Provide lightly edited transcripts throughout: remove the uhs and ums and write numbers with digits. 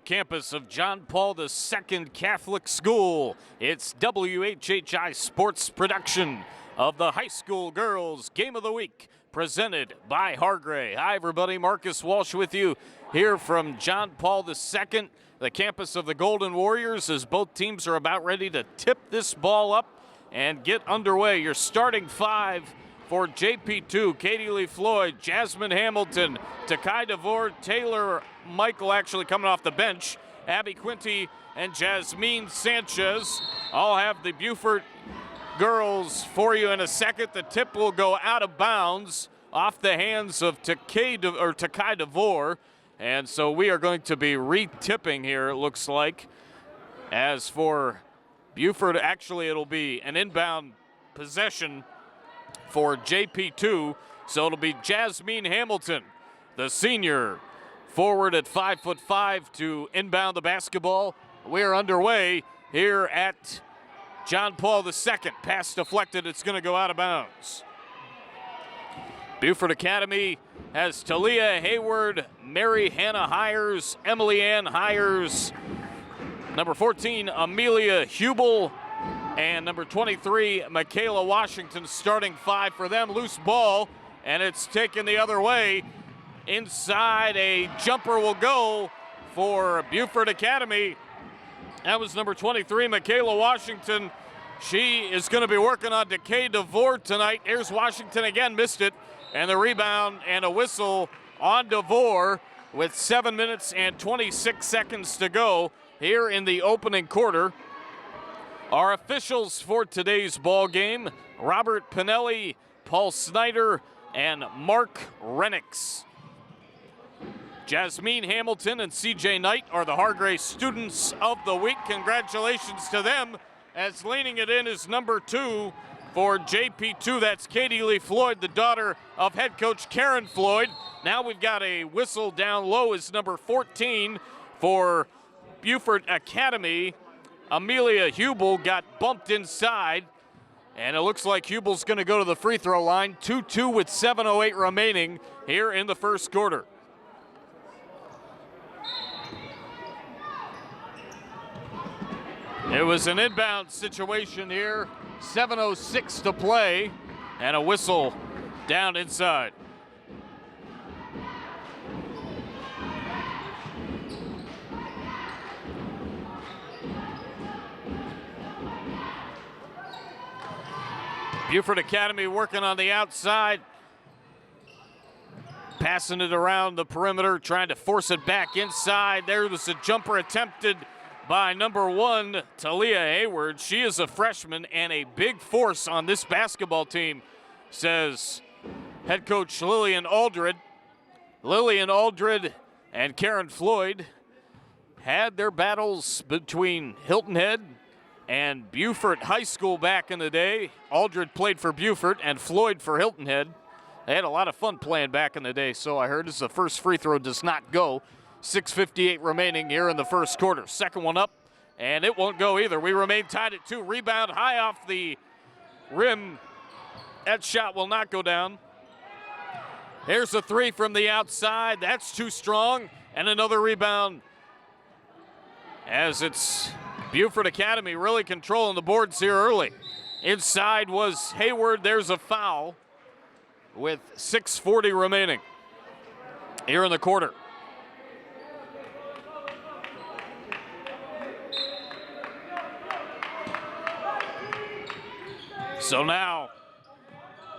campus of John Paul II Catholic School. It's WHHI Sports production of the High School Girls Game of the Week, presented by Hargray. Hi, everybody. Marcus Walsh with you here from John Paul II, the campus of the Golden Warriors, as both teams are about ready to tip this ball up and get underway. Your starting five for JP2, Katie Lee Floyd, Jasmine Hamilton, Takai DeVore, Taylor Michael actually coming off the bench, Abby Quinty, and Jasmine Sanchez. I'll have the Beaufort girls for you in a second. The tip will go out of bounds off the hands of Takai DeVore. And so we are going to be re-tipping here, it looks like. As for Beaufort, actually it'll be an inbound possession for JP2, so it'll be Jasmine Hamilton, the senior forward at 5'5", to inbound the basketball. We're underway here at John Paul II. Pass deflected, it's going to go out of bounds. Beaufort Academy has Talia Hayward, Mary Hannah Hires, Emily Ann Hires, number 14, Amelia Huebel, and number 23, Michaela Washington, starting five for them. Loose ball, and it's taken the other way. Inside, a jumper will go for Beaufort Academy. That was number 23, Michaela Washington. She is going to be working on Takai DeVore tonight. Here's Washington again, missed it. And the rebound and a whistle on DeVore with 7 minutes and 26 seconds to go here in the opening quarter. Our officials for today's ball game: Robert Pinelli, Paul Snyder, and Mark Renix. Jasmine Hamilton and CJ Knight are the Hargray Students of the Week. Congratulations to them, as leaning it in is number 2 for JP2. That's Katie Lee Floyd, the daughter of head coach Karen Floyd. Now we've got a whistle down low is number 14 for Beaufort Academy. Amelia Huebel got bumped inside, and it looks like Huebel's going to go to the free throw line. 2-2 with 7:08 remaining here in the first quarter. It was an inbound situation here. 7:06 to play, and a whistle down inside. Beaufort Academy working on the outside, passing it around the perimeter, trying to force it back inside. There was a jumper attempted by number 1, Talia Hayward. She is a freshman and a big force on this basketball team, says head coach Lillian Aldred. Lillian Aldred and Karen Floyd had their battles between Hilton Head and Beaufort High School back in the day. Aldred played for Beaufort and Floyd for Hilton Head. They had a lot of fun playing back in the day, so I heard, as the first free throw does not go. 6:58 remaining here in the first quarter. Second one up, and it won't go either. We remain tied at 2. Rebound high off the rim. That shot will not go down. Here's a 3 from the outside. That's too strong. And another rebound, as it's Beaufort Academy really controlling the boards here early. Inside was Hayward. There's a foul with 6:40 remaining here in the quarter. So now,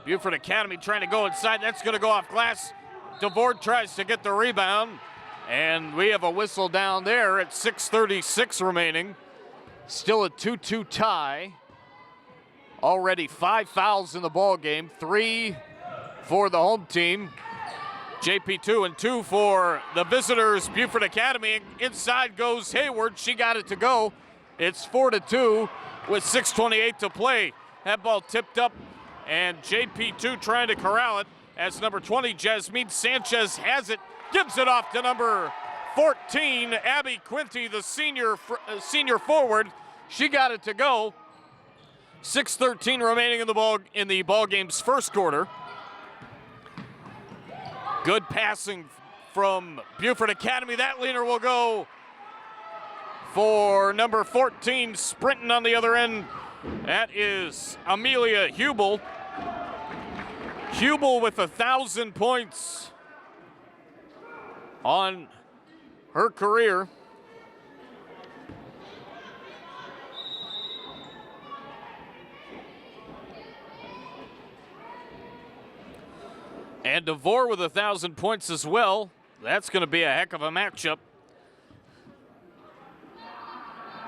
Beaufort Academy trying to go inside. That's going to go off glass. DeVore tries to get the rebound, and we have a whistle down there at 6:36 remaining. Still a 2-2 tie. Already 5 fouls in the ball game. 3 for the home team. JP2 and 2 for the visitors, Beaufort Academy. Inside goes Hayward. She got it to go. It's 4-2 with 6:28 to play. That ball tipped up, and JP2 trying to corral it as number 20, Jasmine Sanchez, has it. Gives it off to number 14, Abby Quinty, the senior forward. She got it to go. 6:13 remaining in the ball game's first quarter. Good passing from Beaufort Academy. That leaner will go for number 14, sprinting on the other end. That is Amelia Huebel. Huebel with 1,000 points on her career. And DeVore with 1,000 points as well. That's going to be a heck of a matchup.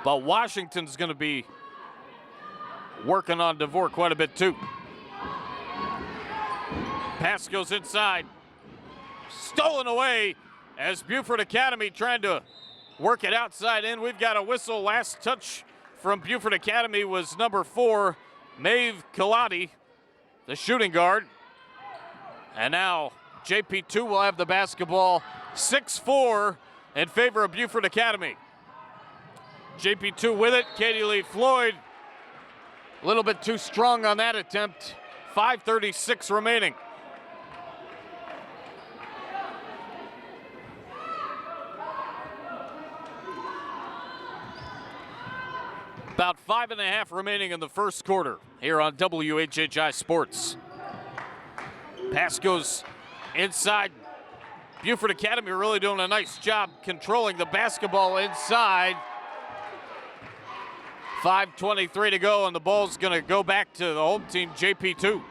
But Washington's going to be working on DeVore quite a bit too. Pass goes inside. Stolen away as Beaufort Academy trying to work it outside in. We've got a whistle. Last touch from Beaufort Academy was number 4, Maeve Kalati, the shooting guard. And now JP2 will have the basketball, 6-4 in favor of Beaufort Academy. JP2 with it. Katie Lee Floyd, a little bit too strong on that attempt. 5:36 remaining. About 5.5 remaining in the first quarter here on WHHI Sports. Pass goes inside. Beaufort Academy really doing a nice job controlling the basketball inside. 5:23 to go, and the ball's going to go back to the home team, JP2.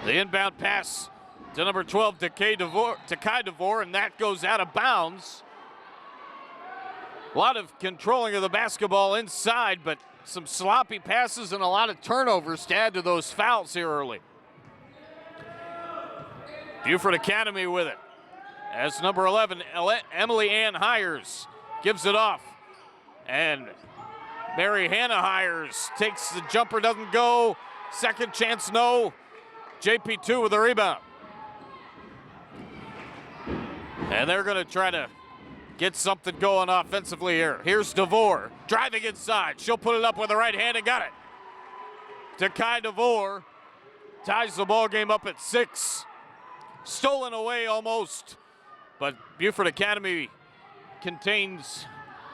The inbound pass to number 12, to Kai DeVore, and that goes out of bounds. A lot of controlling of the basketball inside, but some sloppy passes and a lot of turnovers to add to those fouls here early. Beaufort Academy with it. As number 11, Emily Ann Hires gives it off. And Mary Hannah Hires takes the jumper, doesn't go. Second chance, no. JP2 with a rebound. And they're going to try to get something going offensively here. Here's DeVore driving inside. She'll put it up with the right hand and got it. To Kai DeVore. Ties the ball game up at 6. Stolen away almost. But Beaufort Academy contains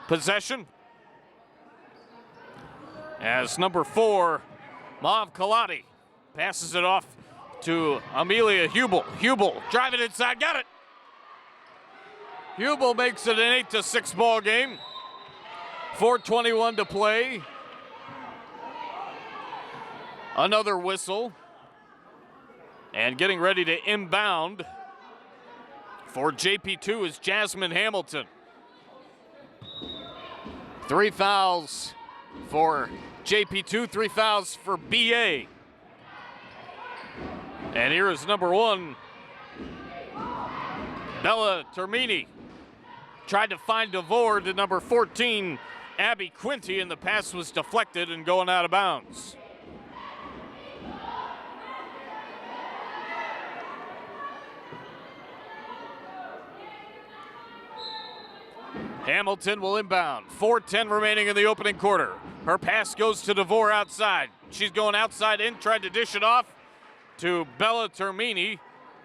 possession. As number 4, Maeve Kalati, passes it off to Amelia Huebel. Huebel driving inside, got it. Huebel makes it an 8-6 ball game. 4:21 to play. Another whistle. And getting ready to inbound for JP2 is Jasmine Hamilton. 3 fouls for JP2, 3 fouls for BA. And here is number 1, Bella Termini. Tried to find DeVore to number 14, Abby Quinty, and the pass was deflected and going out of bounds. Hamilton will inbound. 4:10 remaining in the opening quarter. Her pass goes to DeVore outside. She's going outside in, tried to dish it off to Bella Termini.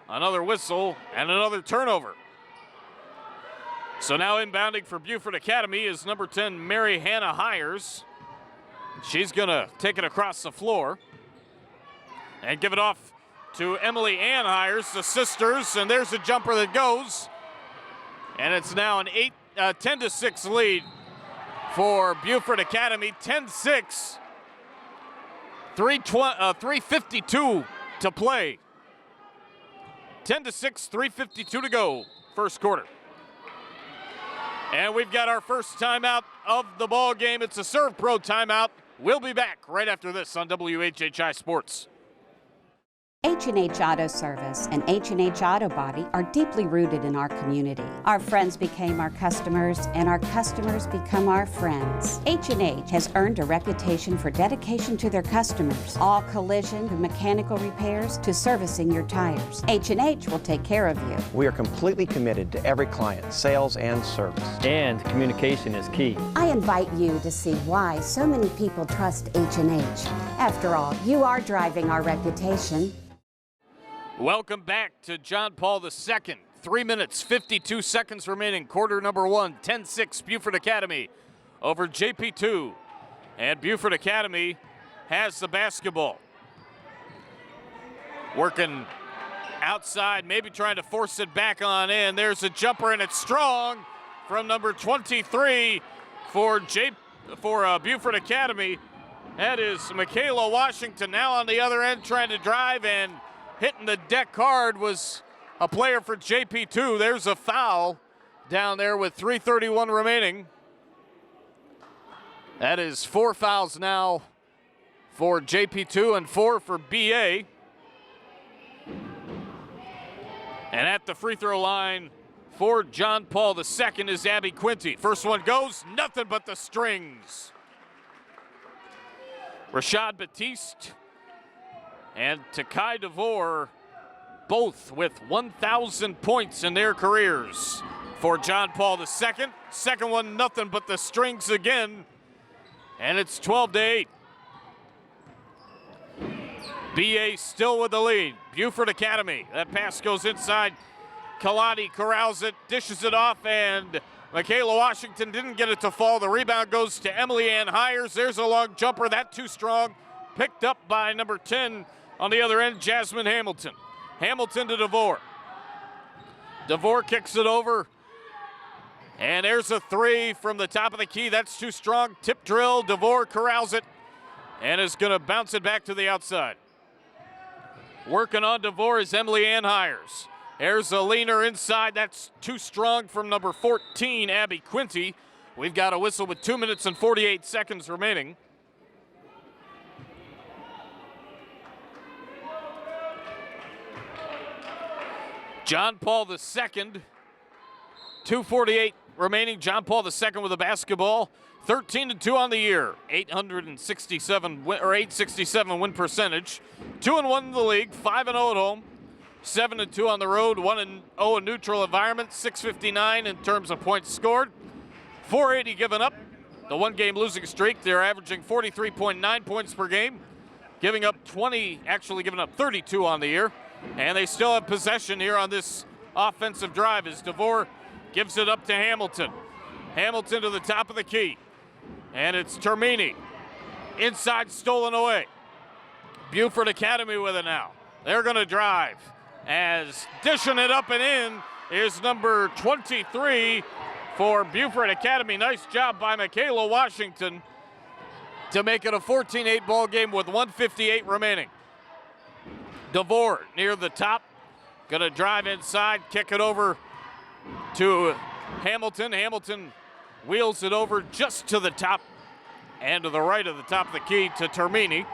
Another whistle and another turnover. So now inbounding for Beaufort Academy is number 10, Mary Hannah Hires. She's going to take it across the floor and give it off to Emily Ann Hires, the sisters, and there's a jumper that goes. And it's now an 10-6 lead for Beaufort Academy. 10-6, 3:52 to play. 10-6, 3:52 to go, first quarter. And we've got our first timeout of the ball game. It's a Serve Pro timeout. We'll be back right after this on WHHI Sports. H&H Auto Service and H&H Auto Body are deeply rooted in our community. Our friends became our customers, and our customers become our friends. H&H has earned a reputation for dedication to their customers. All collision to mechanical repairs to servicing your tires. H&H will take care of you. We are completely committed to every client, sales and service. And communication is key. I invite you to see why so many people trust H&H. After all, you are driving our reputation. Welcome back to John Paul II. 3 minutes, 52 seconds remaining. Quarter number one, 10-6 Beaufort Academy over JP2. And Beaufort Academy has the basketball. Working outside, maybe trying to force it back on in. There's a jumper, and it's strong from number 23 for Beaufort Academy. That is Michaela Washington. Now on the other end trying to drive, and hitting the deck hard was a player for JP2. There's a foul down there with 3:31 remaining. That is 4 fouls now for JP2 and 4 for BA. And at the free throw line for John Paul II is Abby Quinty. First one goes, nothing but the strings. Rashad Batiste and Takai DeVore, both with 1,000 points in their careers for John Paul II. Second one, nothing but the strings again. And it's 12-8. BA still with the lead. Beaufort Academy. That pass goes inside. Kalani corrals it, dishes it off, and Michaela Washington didn't get it to fall. The rebound goes to Emily Ann Hires. There's a long jumper. That too strong. Picked up by number 10 on the other end, Jasmine Hamilton. Hamilton to DeVore. DeVore kicks it over. And there's a three from the top of the key. That's too strong. Tip drill. DeVore corrals it and is going to bounce it back to the outside. Working on DeVore is Emily Ann Hires. There's a leaner inside. That's too strong from number 14, Abby Quinty. We've got a whistle with 2 minutes and 48 seconds remaining. John Paul II, 2:48 remaining. John Paul II with the basketball. 13-2 on the year. 867 win percentage. 2-1 in the league. 5-0 at home. 7-2 on the road. 1-0 in neutral environment. 659 in terms of points scored. 480 given up. The one-game losing streak. They're averaging 43.9 points per game. Giving up 32 on the year. And they still have possession here on this offensive drive as DeVore gives it up to Hamilton. Hamilton to the top of the key. And it's Termini. Inside, stolen away. Beaufort Academy with it now. They're going to drive. As dishing it up and in is number 23 for Beaufort Academy. Nice job by Michaela Washington to make it a 14-8 ball game with 1:58 remaining. DeVore near the top. Going to drive inside, kick it over to Hamilton. Hamilton wheels it over just to the top and to the right of the top of the key to Termini.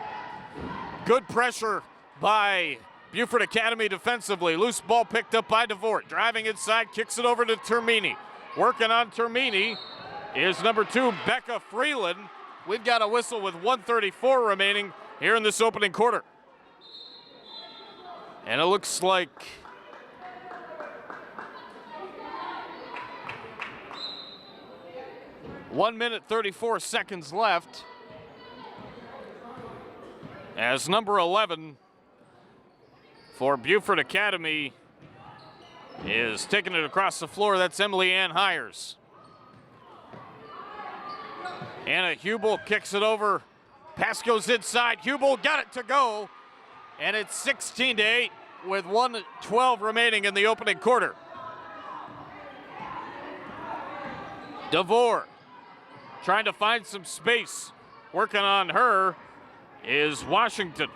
Good pressure by Beaufort Academy defensively. Loose ball picked up by DeVore. Driving inside, kicks it over to Termini. Working on Termini is number 2, Becca Freeland. We've got a whistle with 1:34 remaining here in this opening quarter. And it looks like (1 minute 34 seconds left as number 11 for Beaufort Academy is taking it across the floor. That's Emily Ann Hires. Anna Huebel kicks it over. Pass goes inside. Huebel got it to go. And it's 16-8 with 1:12 remaining in the opening quarter. DeVore trying to find some space. Working on her is Washington.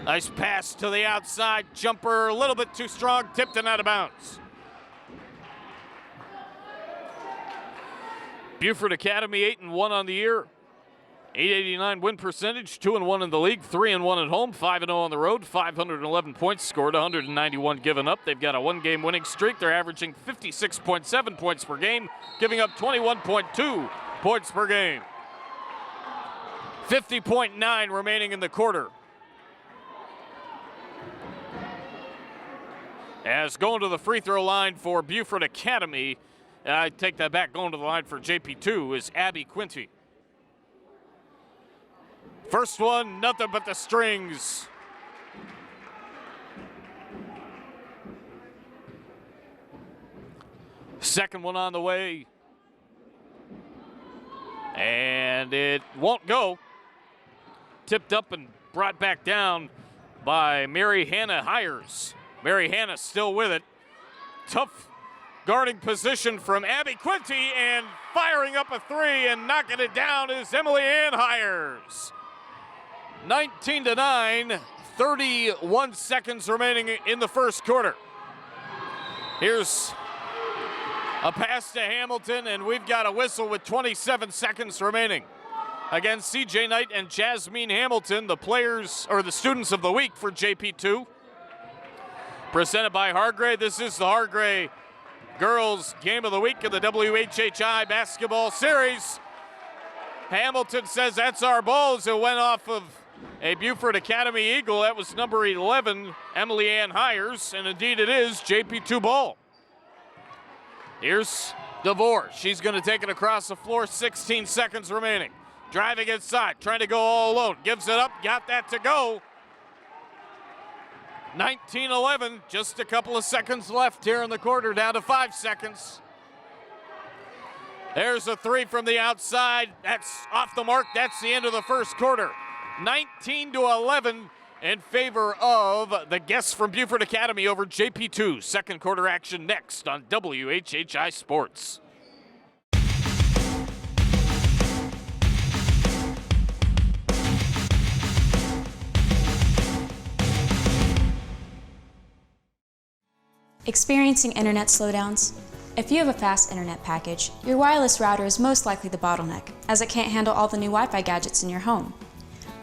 Nice pass to the outside. Jumper a little bit too strong. Tipped and out of bounds. Beaufort Academy 8-1 on the year. 889 win percentage, 2-1 in the league, 3-1 at home, 5-0 on the road, 511 points scored, 191 given up. They've got a one-game winning streak. They're averaging 56.7 points per game, giving up 21.2 points per game. 50.9 remaining in the quarter. As going to the free throw line for Beaufort Academy, I take that back, going to the line for JP2 is Abby Quinty. First one, nothing but the strings. Second one on the way. And it won't go. Tipped up and brought back down by Mary Hannah Hires. Mary Hannah still with it. Tough guarding position from Abby Quinty, and firing up a three and knocking it down is Emily Ann Hires. 19-9, 31 seconds remaining in the first quarter. Here's a pass to Hamilton, and we've got a whistle with 27 seconds remaining. Again, CJ Knight and Jasmine Hamilton, the players or the students of the week for JP2. Presented by Hargray. This is the Hargray Girls Game of the Week of the WHHI Basketball Series. Hamilton says that's our ball as it went off of a Beaufort Academy Eagle. That was number 11, Emily Ann Hires, and indeed it is JP2 ball. Here's DeVore. She's going to take it across the floor, 16 seconds remaining. Driving inside, trying to go all alone. Gives it up, got that to go. 19-11, just a couple of seconds left here in the quarter, down to 5 seconds. There's a three from the outside. That's off the mark. That's the end of the first quarter. 19-11 in favor of the guests from Beaufort Academy over JP2. Second quarter action next on WHHI Sports. Experiencing internet slowdowns? If you have a fast internet package, your wireless router is most likely the bottleneck, as it can't handle all the new Wi-Fi gadgets in your home.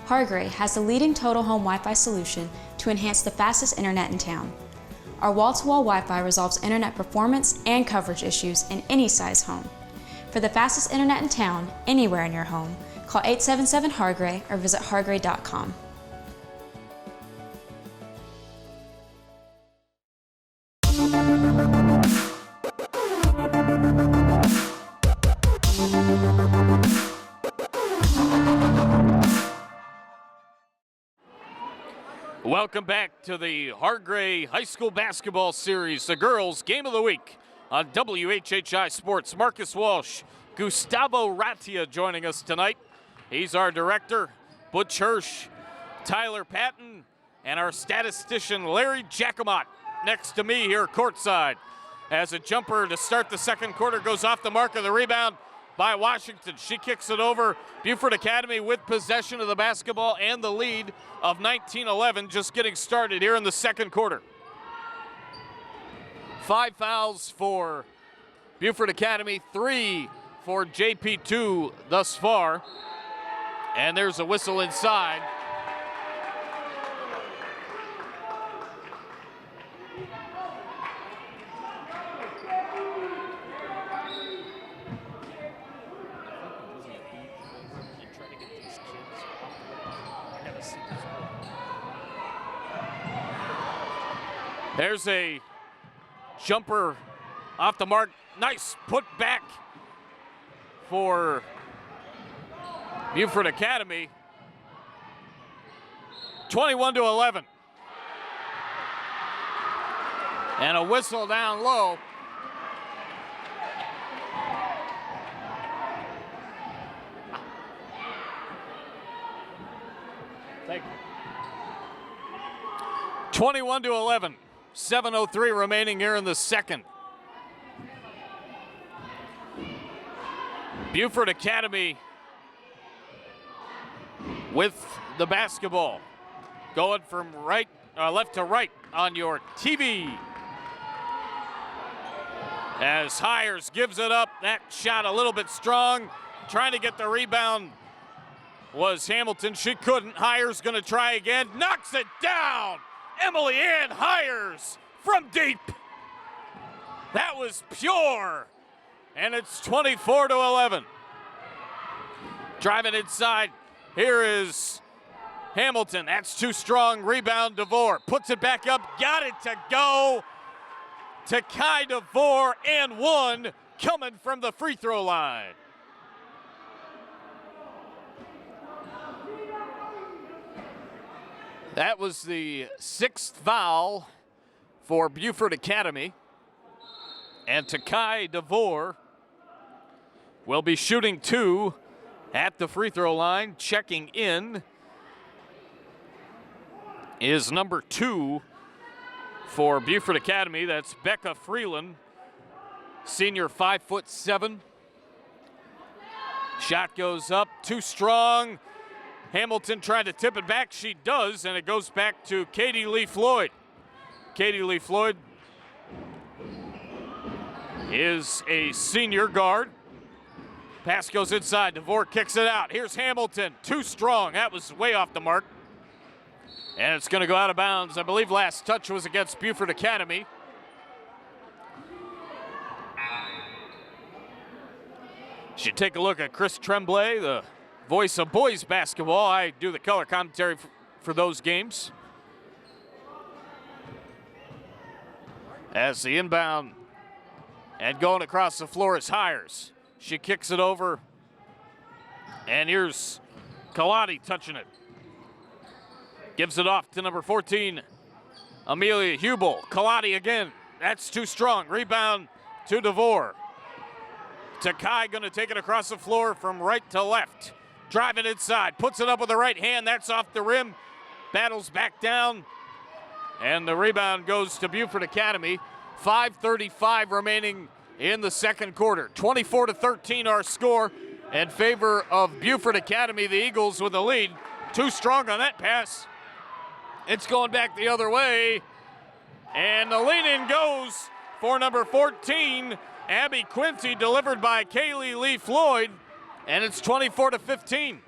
Hargray has the leading total home Wi-Fi solution to enhance the fastest internet in town. Our wall-to-wall Wi-Fi resolves internet performance and coverage issues in any size home. For the fastest internet in town, anywhere in your home, call 877-HARGRAY or visit hargray.com. Welcome back to the Hargray High School Basketball Series, the girls' Game of the Week on WHHI Sports. Marcus Walsh, Gustavo Ratia joining us tonight. He's our director. Butch Hirsch, Tyler Patton, and our statistician Larry Jacomot next to me here courtside. As a jumper to start the second quarter goes off the mark of the rebound by Washington. She kicks it over. Beaufort Academy with possession of the basketball and the lead of 19-11, just getting started here in the second quarter. 5 fouls for Beaufort Academy, 3 for JP2 thus far. And there's a whistle inside. There's a jumper off the mark. Nice put back for Beaufort Academy. 21-11. And a whistle down low. Thank you. 21-11. 7:03 remaining here in the second. Beaufort Academy with the basketball. Going from left to right on your TV. As Hires gives it up, that shot a little bit strong. Trying to get the rebound was Hamilton. She couldn't. Hires gonna try again. Knocks it down. Emily Ann Hires from deep. That was pure. And it's 24-11. Driving inside. Here is Hamilton. That's too strong. Rebound, DeVore. Puts it back up. Got it to go. To Kai DeVore and one coming from the free throw line. That was the 6th foul for Beaufort Academy. And Takai DeVore will be shooting 2 at the free throw line. Checking in is number 2 for Beaufort Academy. That's Becca Freeland, senior, 5'7". Shot goes up, too strong. Hamilton trying to tip it back. She does, and it goes back to Katie Lee Floyd. Katie Lee Floyd is a senior guard. Pass goes inside. DeVore kicks it out. Here's Hamilton. Too strong. That was way off the mark. And it's going to go out of bounds. I believe last touch was against Beaufort Academy. Should take a look at Chris Tremblay, the voice of boys basketball. I do the color commentary for those games. As the inbound and going across the floor is Hires. She kicks it over. And here's Kaladi touching it. Gives it off to number 14, Amelia Huebel. Kaladi again. That's too strong. Rebound to DeVore. Takai going to take it across the floor from right to left. Driving inside. Puts it up with the right hand. That's off the rim. Battles back down. And the rebound goes to Beaufort Academy. 5:35 remaining in the second quarter. 24-13 our score in favor of Beaufort Academy. The Eagles with the lead. Too strong on that pass. It's going back the other way. And the lead-in goes for number 14, Abby Quincy, delivered by Kaylee Lee Floyd. And it's 24-15.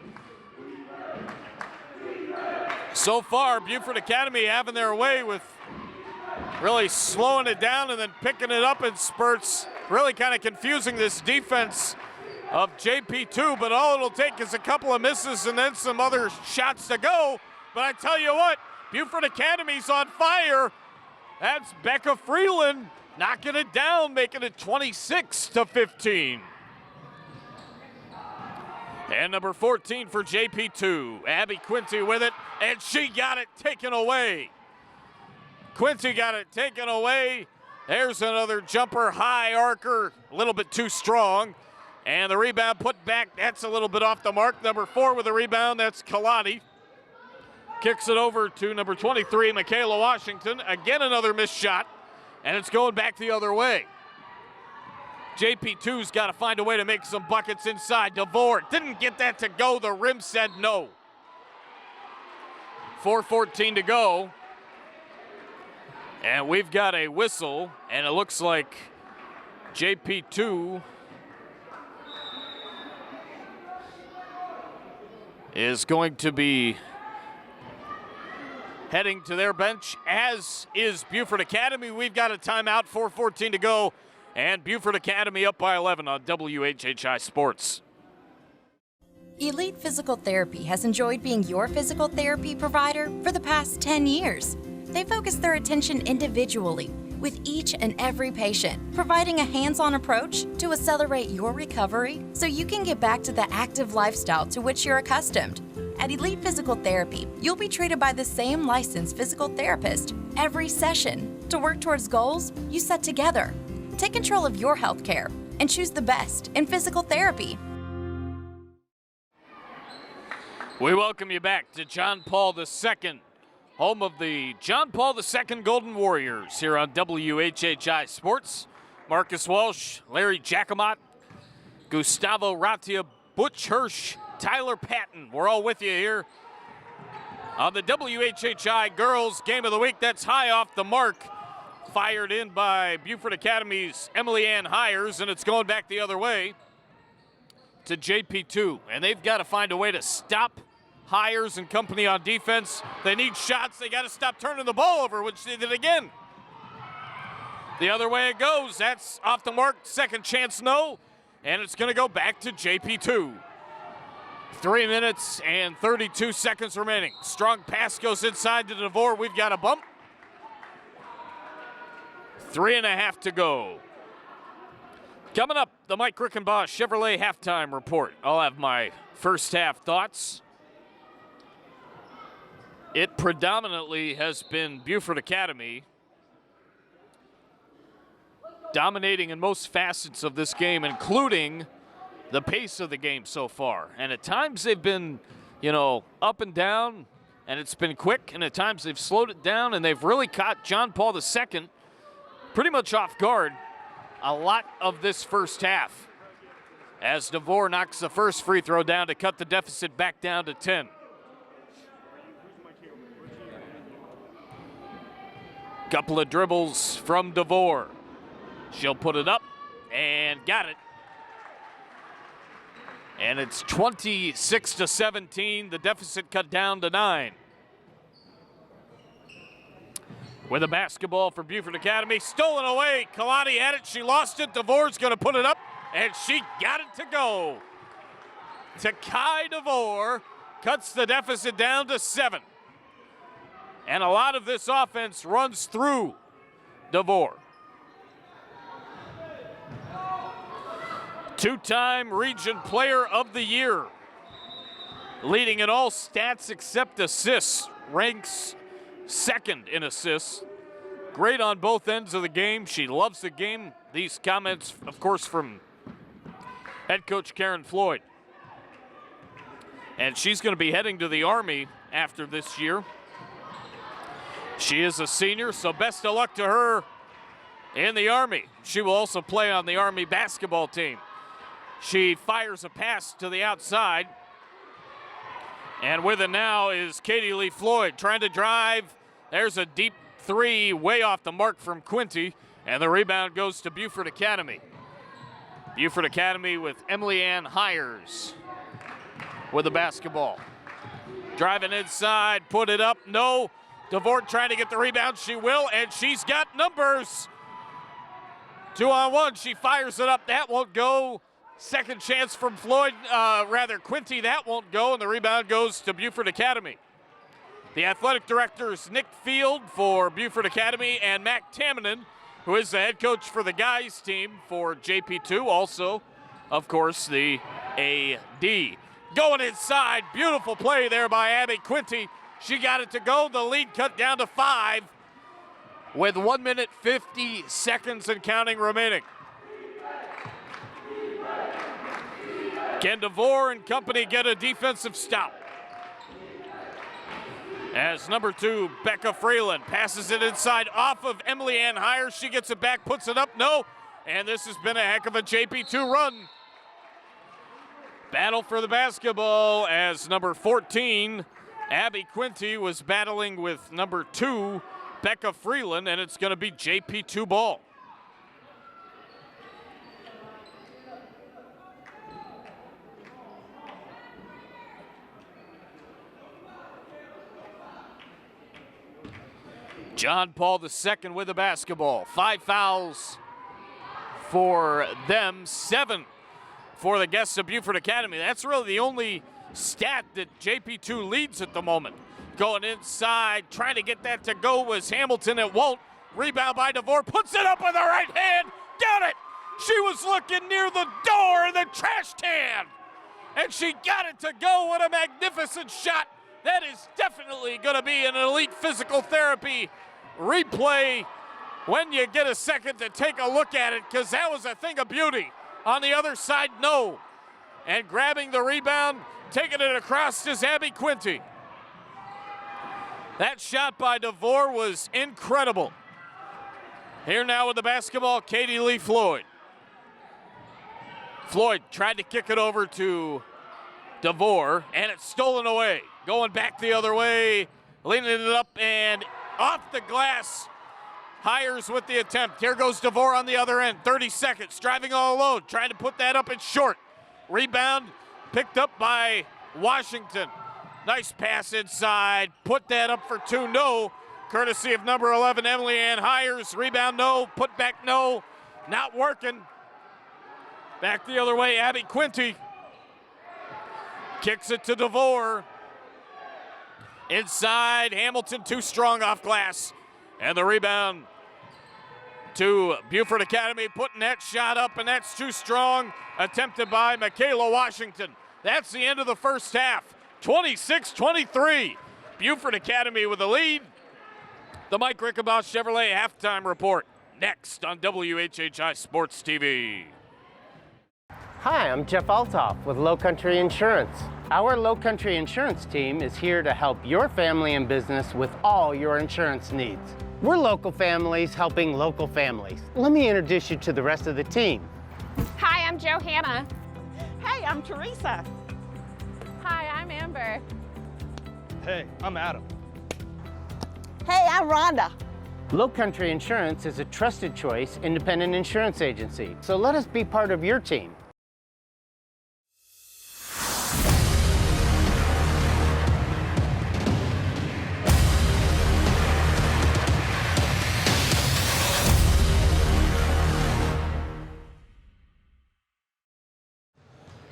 So far, Beaufort Academy having their way with really slowing it down and then picking it up in spurts. Really kind of confusing this defense of JP2, but all it'll take is a couple of misses and then some other shots to go. But I tell you what, Beaufort Academy's on fire. That's Becca Freeland knocking it down, making it 26-15. And number 14 for JP2, Abby Quincy with it, and she got it taken away. Quincy got it taken away. There's another jumper, high arcer, a little bit too strong. And the rebound put back, that's a little bit off the mark. Number 4 with the rebound, that's Kaladi. Kicks it over to number 23, Michaela Washington. Again, another missed shot, and it's going back the other way. JP2's got to find a way to make some buckets inside. DeVore didn't get that to go. The rim said no. 4:14 to go. And we've got a whistle, and it looks like JP2 is going to be heading to their bench, as is Beaufort Academy. We've got a timeout, 4:14 to go, and Beaufort Academy up by 11 on WHHI Sports. Elite Physical Therapy has enjoyed being your physical therapy provider for the past 10 years. They focus their attention individually with each and every patient, providing a hands-on approach to accelerate your recovery so you can get back to the active lifestyle to which you're accustomed. At Elite Physical Therapy, you'll be treated by the same licensed physical therapist every session to work towards goals you set together. Take control of your health care and choose the best in physical therapy. We welcome you back to John Paul II, home of the John Paul II Golden Warriors here on WHHI Sports. Marcus Walsh, Larry Jacomot, Gustavo Ratia, Butch Hirsch, Tyler Patton. We're all with you here on the WHHI Girls Game of the Week. That's high off the mark. Fired in by Beaufort Academy's Emily Ann Hires, and it's going back the other way to JP2. And they've got to find a way to stop Hires and company on defense. They need shots. They got to stop turning the ball over, which they did again. The other way it goes. That's off the mark. Second chance, no. And it's going to go back to JP2. 3 minutes and 32 seconds remaining. Strong pass goes inside to DeVore. We've got a bump. 3.5 to go. Coming up, the Mike Rickenbaugh Chevrolet halftime report. I'll have my first half thoughts. It predominantly has been Beaufort Academy dominating in most facets of this game, including the pace of the game so far. And at times they've been, up and down, and it's been quick, and at times they've slowed it down, and they've really caught John Paul II pretty much off guard a lot of this first half, as DeVore knocks the first free throw down to cut the deficit back down to 10. Couple of dribbles from DeVore. She'll put it up and got it. And it's 26-17, the deficit cut down to 9. With a basketball for Beaufort Academy, stolen away. Kalani had it, she lost it. DeVore's gonna put it up, and she got it to go. Takai DeVore cuts the deficit down to 7. And a lot of this offense runs through DeVore. Two-time Region Player of the Year, leading in all stats except assists, ranks second in assists. Great on both ends of the game. She loves the game. These comments, of course, from head coach Karen Floyd. And she's going to be heading to the Army after this year. She is a senior, so best of luck to her in the Army. She will also play on the Army basketball team. She fires a pass to the outside. And with it now is Katie Lee Floyd trying to drive. There's a deep three way off the mark from Quinty. And the rebound goes to Beaufort Academy. Beaufort Academy with Emily Ann Hires with the basketball. Driving inside, put it up, no. DeVore trying to get the rebound, she will, and she's got numbers. 2-on-1, she fires it up, that won't go. Second chance from Quinty, that won't go, and the rebound goes to Beaufort Academy. The athletic directors, Nick Field for Beaufort Academy and Mac Tamminen, who is the head coach for the guys team for JP2, also, of course, the AD. Going inside, beautiful play there by Abby Quinty. She got it to go, the lead cut down to 5 with 1 minute 50 seconds and counting remaining. Can DeVore and company get a defensive stop? As number 2, Becca Freeland passes it inside off of Emily Ann Hires. She gets it back, puts it up, no. And this has been a heck of a JP2 run. Battle for the basketball as number 14, Abby Quinty, was battling with number 2, Becca Freeland, and it's going to be JP2 ball. John Paul II with the basketball. 5 fouls for them, 7 for the guests of Beaufort Academy. That's really the only stat that JP2 leads at the moment. Going inside, trying to get that to go was Hamilton. It won't. Rebound by DeVore, puts it up with the right hand. Got it! She was looking near the door in the trash can. And she got it to go. What a magnificent shot. That is definitely going to be an elite physical therapy replay when you get a second to take a look at it, because that was a thing of beauty. On the other side, no. And grabbing the rebound, taking it across is Abby Quinty. That shot by DeVore was incredible. Here now with the basketball, Katie Lee Floyd. Floyd tried to kick it over to DeVore, and it's stolen away. Going back the other way, leaning it up and off the glass. Hires with the attempt. Here goes DeVore on the other end. 30 seconds, driving all alone, trying to put that up and short. Rebound picked up by Washington. Nice pass inside. Put that up for 2, no. Courtesy of number 11, Emily Ann Hires. Rebound, no. Put back, no. Not working. Back the other way, Abby Quinty. Kicks it to DeVore. Inside, Hamilton too strong off glass. And the rebound to Beaufort Academy, putting that shot up, and that's too strong. Attempted by Michaela Washington. That's the end of the first half. 26-23. Beaufort Academy with the lead. The Mike Rickabout Chevrolet halftime report. next on WHHI Sports TV. Hi, I'm Jeff Altoff with Lowcountry Insurance. Our Lowcountry Insurance team is here to help your family and business with all your insurance needs. We're local families helping local families. Let me introduce you to the rest of the team. Hi, I'm Johanna. Hey, I'm Teresa. Hi, I'm Amber. Hey, I'm Adam. Hey, I'm Rhonda. Lowcountry Insurance is a trusted choice independent insurance agency, so let us be part of your team.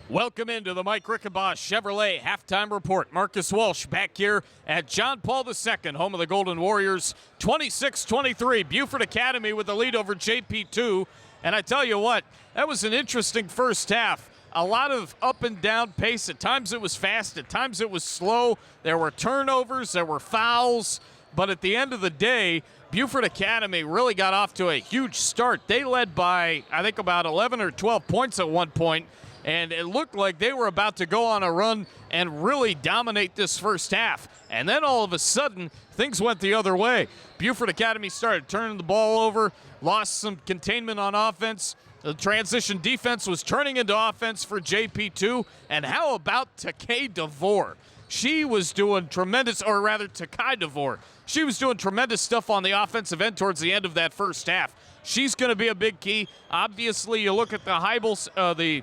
Welcome into the Mike Rickenbaugh Chevrolet Halftime Report. Marcus Walsh back here at John Paul II, home of the Golden Warriors. 26-23, Beaufort Academy with the lead over JP2. And I tell you what, that was an interesting first half. A lot of up and down pace. At times it was fast, at times it was slow. There were turnovers, there were fouls. But at the end of the day, Beaufort Academy really got off to a huge start. They led by, I think, about 11 or 12 points at one point. And it looked like they were about to go on a run and really dominate this first half. And then all of a sudden, things went the other way. Beaufort Academy started turning the ball over, lost some containment on offense. The transition defense was turning into offense for JP2. And how about Takay DeVore? She was doing tremendous, or rather Takai DeVore. She was doing tremendous stuff on the offensive end towards the end of that first half. She's going to be a big key. Obviously, you look at the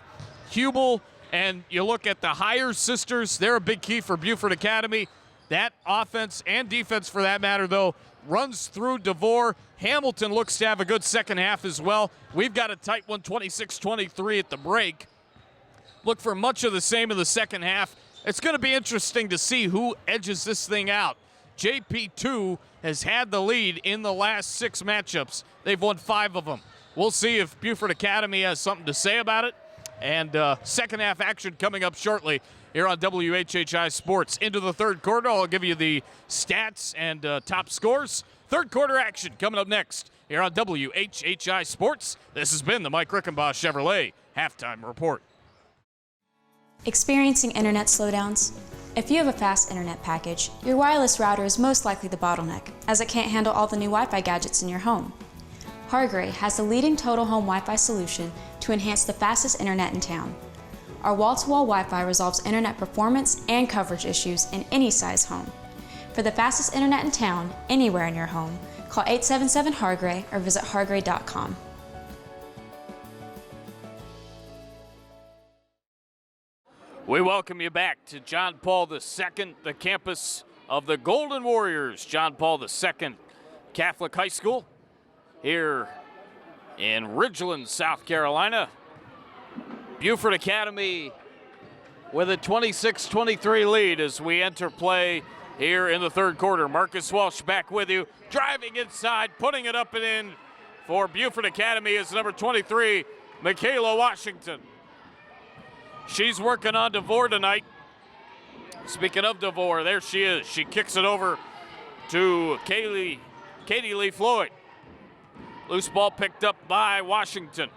Huebel, and you look at the Hire sisters, they're a big key for Beaufort Academy. That offense and defense, for that matter, though, runs through DeVore. Hamilton looks to have a good second half as well. We've got a tight one, 26-23 at the break. Look for much of the same in the second half. It's going to be interesting to see who edges this thing out. JP2 has had the lead in the last 6 matchups. They've won 5 of them. We'll see if Beaufort Academy has something to say about it. And second half action coming up shortly here on WHHI Sports. Into the third quarter, I'll give you the stats and top scores. Third quarter action coming up next here on WHHI Sports. This has been the Mike Rickenbaugh Chevrolet Halftime Report. Experiencing internet slowdowns? If you have a fast internet package, your wireless router is most likely the bottleneck, as it can't handle all the new Wi-Fi gadgets in your home. Hargray has the leading total home Wi-Fi solution to enhance the fastest internet in town. Our wall-to-wall Wi-Fi resolves internet performance and coverage issues in any size home. For the fastest internet in town, anywhere in your home, call 877-HARGRAY or visit hargray.com. We welcome you back to John Paul II, the campus of the Golden Warriors. John Paul II Catholic High School here in Ridgeland, South Carolina. Beaufort Academy with a 26-23 lead as we enter play here in the third quarter. Marcus Walsh back with you, driving inside, putting it up and in for Beaufort Academy is number 23, Michaela Washington. She's working on DeVore tonight. Speaking of DeVore, there she is. She kicks it over to Katie Lee Floyd. Loose ball picked up by Washington.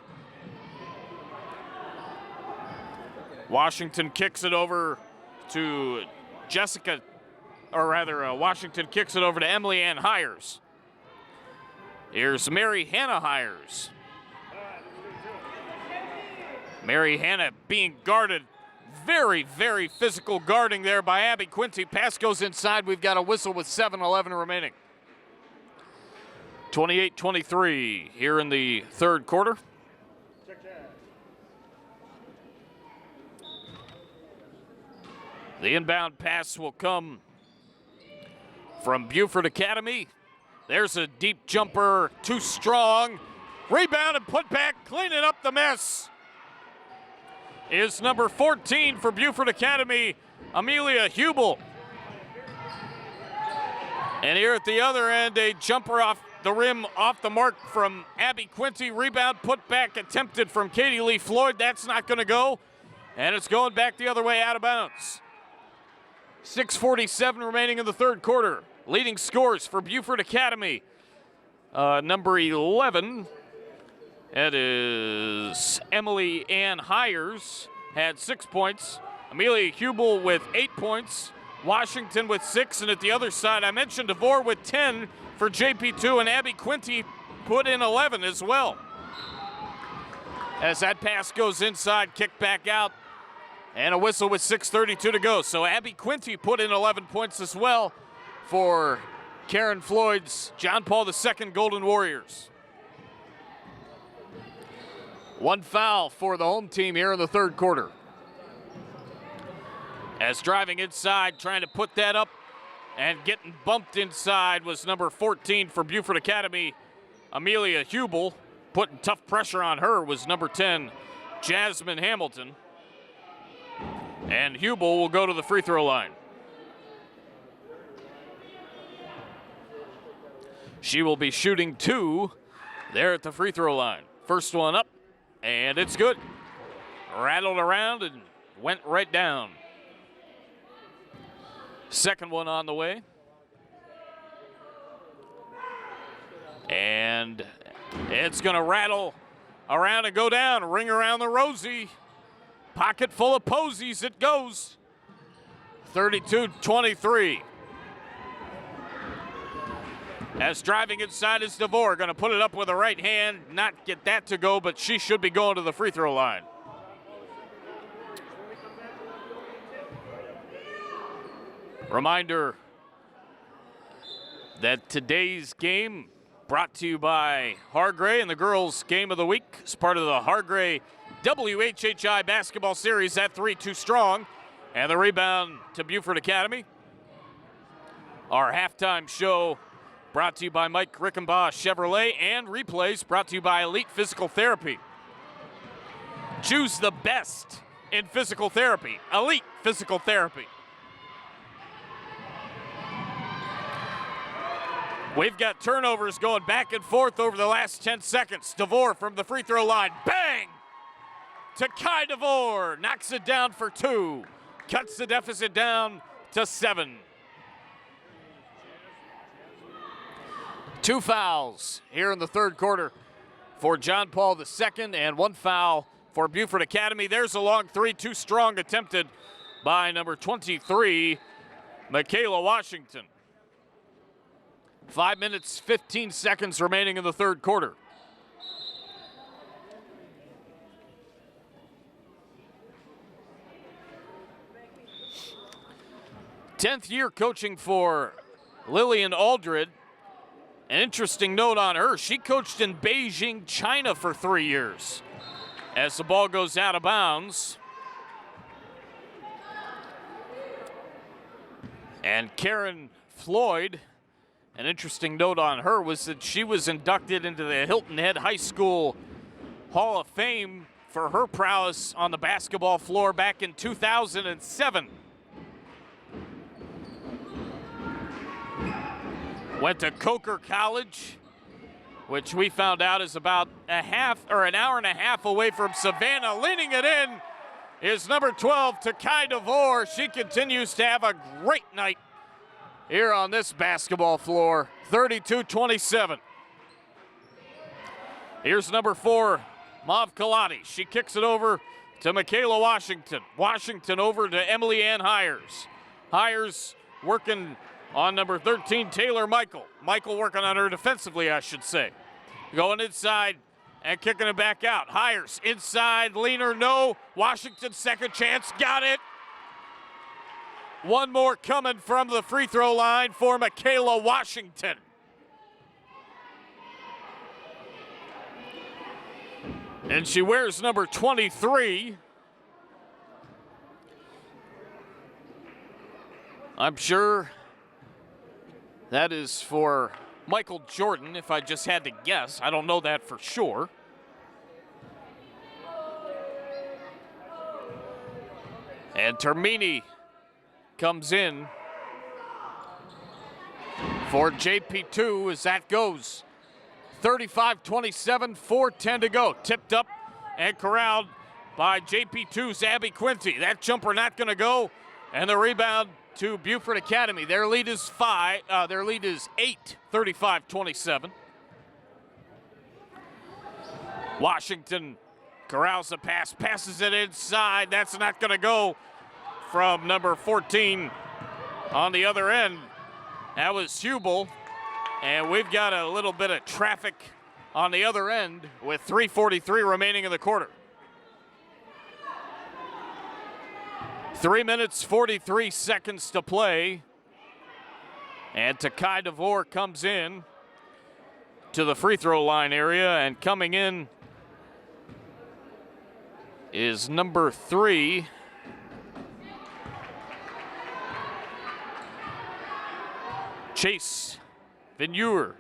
Washington kicks it over to Washington kicks it over to Emily Ann Hires. Here's Mary Hannah Hires. Mary Hannah being guarded. Very, very physical guarding there by Abby Quincy. Pass goes inside. We've got a whistle with 7:11 remaining. 28-23 here in the third quarter. The inbound pass will come from Beaufort Academy. There's a deep jumper, too strong. Rebound and put back, cleaning up the mess is number 14 for Beaufort Academy, Amelia Huebel. And here at the other end, a jumper off the rim, off the mark from Abby Quincy. Rebound, put back, attempted from Katie Lee Floyd. That's not going to go. And it's going back the other way, out of bounds. 6:47 remaining in the third quarter. Leading scores for Beaufort Academy. Number 11, that is Emily Ann Hires, had 6 points. Amelia Huebel with 8 points. Washington with 6, and at the other side, I mentioned DeVore with 10 for JP2, and Abby Quinty put in 11 as well. As that pass goes inside, kick back out, and a whistle with 6:32 to go. So Abby Quinty put in 11 points as well for Karen Floyd's John Paul II Golden Warriors. 1 foul for the home team here in the third quarter. As driving inside, trying to put that up and getting bumped inside was number 14 for Beaufort Academy, Amelia Huebel. Putting tough pressure on her was number 10, Jasmine Hamilton. And Huebel will go to the free throw line. She will be shooting 2 there at the free throw line. First one up, and it's good. Rattled around and went right down. Second one on the way. And it's going to rattle around and go down. Ring around the rosy. Pocket full of posies it goes. 32-23. As driving inside is DeVore. Going to put it up with the right hand. Not get that to go, but she should be going to the free throw line. Reminder that today's game brought to you by Hargray and the girls' game of the week as part of the Hargray WHHI basketball series at 3-2 strong. And the rebound to Beaufort Academy. Our halftime show brought to you by Mike Rickenbaugh Chevrolet, and replays brought to you by Elite Physical Therapy. Choose the best in physical therapy, Elite Physical Therapy. We've got turnovers going back and forth over the last 10 seconds. DeVore from the free throw line. Bang! To Kai DeVore. Knocks it down for 2. Cuts the deficit down to 7. 2 fouls here in the third quarter for John Paul II, and 1 foul for Beaufort Academy. There's a long 3, too strong attempted by number 23, Michaela Washington. 5 minutes, 15 seconds remaining in the third quarter. Tenth year coaching for Lillian Aldred. An interesting note on her, she coached in Beijing, China for 3 years. As the ball goes out of bounds. And Karen Floyd, an interesting note on her was that she was inducted into the Hilton Head High School Hall of Fame for her prowess on the basketball floor back in 2007. Went to Coker College, which we found out is about an hour and a half away from Savannah. Leaning it in is number 12, Kai DeVore. She continues to have a great night here on this basketball floor. 32-27. Here's number 4, Mav Kalati. She kicks it over to Michaela Washington. Washington over to Emily Ann Hires. Hires working on number 13, Taylor Michael. Michael working on her defensively, I should say. Going inside and kicking it back out. Hires inside, leaner, no. Washington second chance, got it. One more coming from the free throw line for Michaela Washington. And she wears number 23. I'm sure that is for Michael Jordan, if I just had to guess. I don't know that for sure. And Termini comes in for JP2 as that goes. 35-27, 4:10 to go. Tipped up and corralled by JP2's Abby Quinty. That jumper not going to go, and the rebound to Beaufort Academy. Their lead is 8, 35-27. Washington corrals the pass, passes it inside. That's not going to go from number 14 on the other end. That was Huebel. And we've got a little bit of traffic on the other end with 3:43 remaining in the quarter. 3 minutes, 43 seconds to play. And Takai DeVore comes in to the free throw line area, and coming in is number 3. Chase Venure.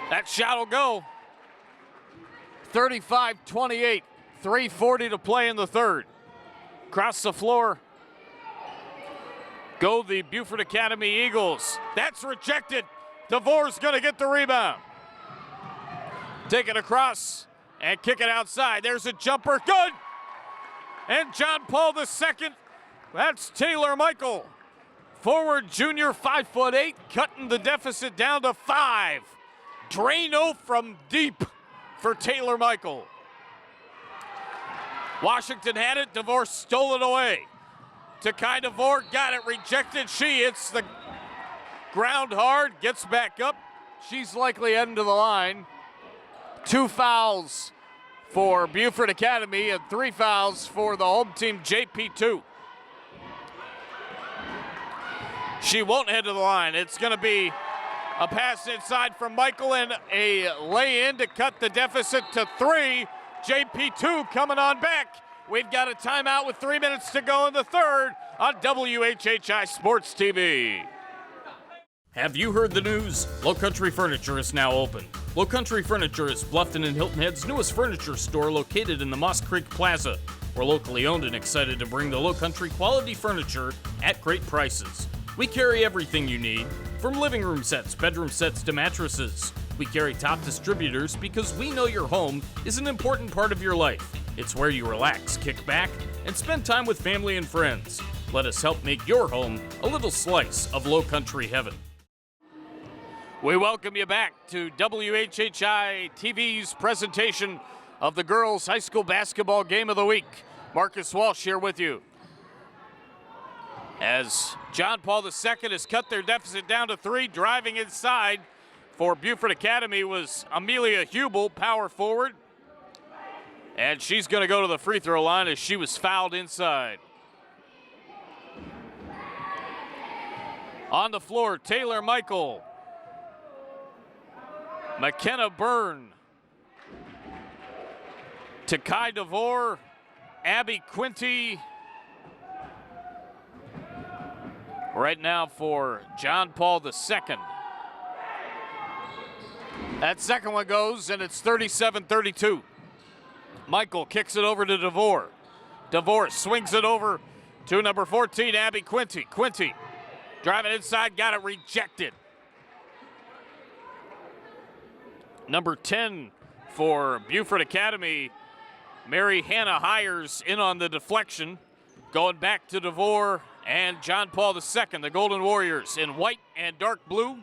That shot will go. 35-28, 3:40 to play in the third. Across the floor go the Beaufort Academy Eagles. That's rejected. DeVore's going to get the rebound. Take it across and kick it outside. There's a jumper, good. And John Paul II, that's Taylor Michael. Forward junior, 5'8", cutting the deficit down to 5. Drano from deep for Taylor Michael. Washington had it, DeVore stole it away. Takai DeVore got it rejected. She hits the ground hard, gets back up. She's likely heading to the line. 2 fouls for Beaufort Academy and 3 fouls for the home team, JP2. She won't head to the line. It's going to be a pass inside from Michael and a lay-in to cut the deficit to 3. JP2 coming on back. We've got a timeout with 3 minutes to go in the third on WHHI Sports TV. Have you heard the news? Lowcountry Furniture is now open. Lowcountry Furniture is Bluffton and Hilton Head's newest furniture store located in the Moss Creek Plaza. We're locally owned and excited to bring the Lowcountry quality furniture at great prices. We carry everything you need, from living room sets, bedroom sets to mattresses. We carry top distributors because we know your home is an important part of your life. It's where you relax, kick back, and spend time with family and friends. Let us help make your home a little slice of Lowcountry heaven. We welcome you back to WHHI-TV's presentation of the girls' high school basketball game of the week. Marcus Walsh here with you. As John Paul II has cut their deficit down to 3, driving inside for Beaufort Academy was Amelia Huebel, power forward. And she's going to go to the free throw line as she was fouled inside. On the floor, Taylor Michael, McKenna Byrne, Takai DeVore, Abby Quinty. Right now for John Paul II. That second one goes, and it's 37-32. Michael kicks it over to DeVore. DeVore swings it over to number 14, Abby Quinty. Quinty driving inside, got it rejected. Number 10 for Beaufort Academy, Mary Hannah Hires in on the deflection. Going back to DeVore and John Paul II, the Golden Warriors in white and dark blue.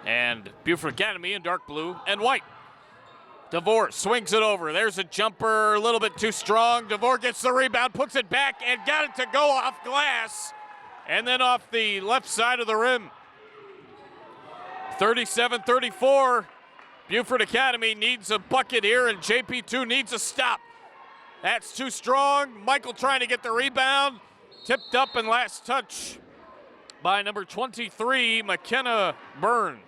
And Beaufort Academy in dark blue and white. DeVore swings it over. There's a jumper, a little bit too strong. DeVore gets the rebound, puts it back, and got it to go off glass. And then off the left side of the rim. 37-34. Beaufort Academy needs a bucket here, and JP2 needs a stop. That's too strong. Michael trying to get the rebound. Tipped up and last touch by number 23, McKenna Byrne.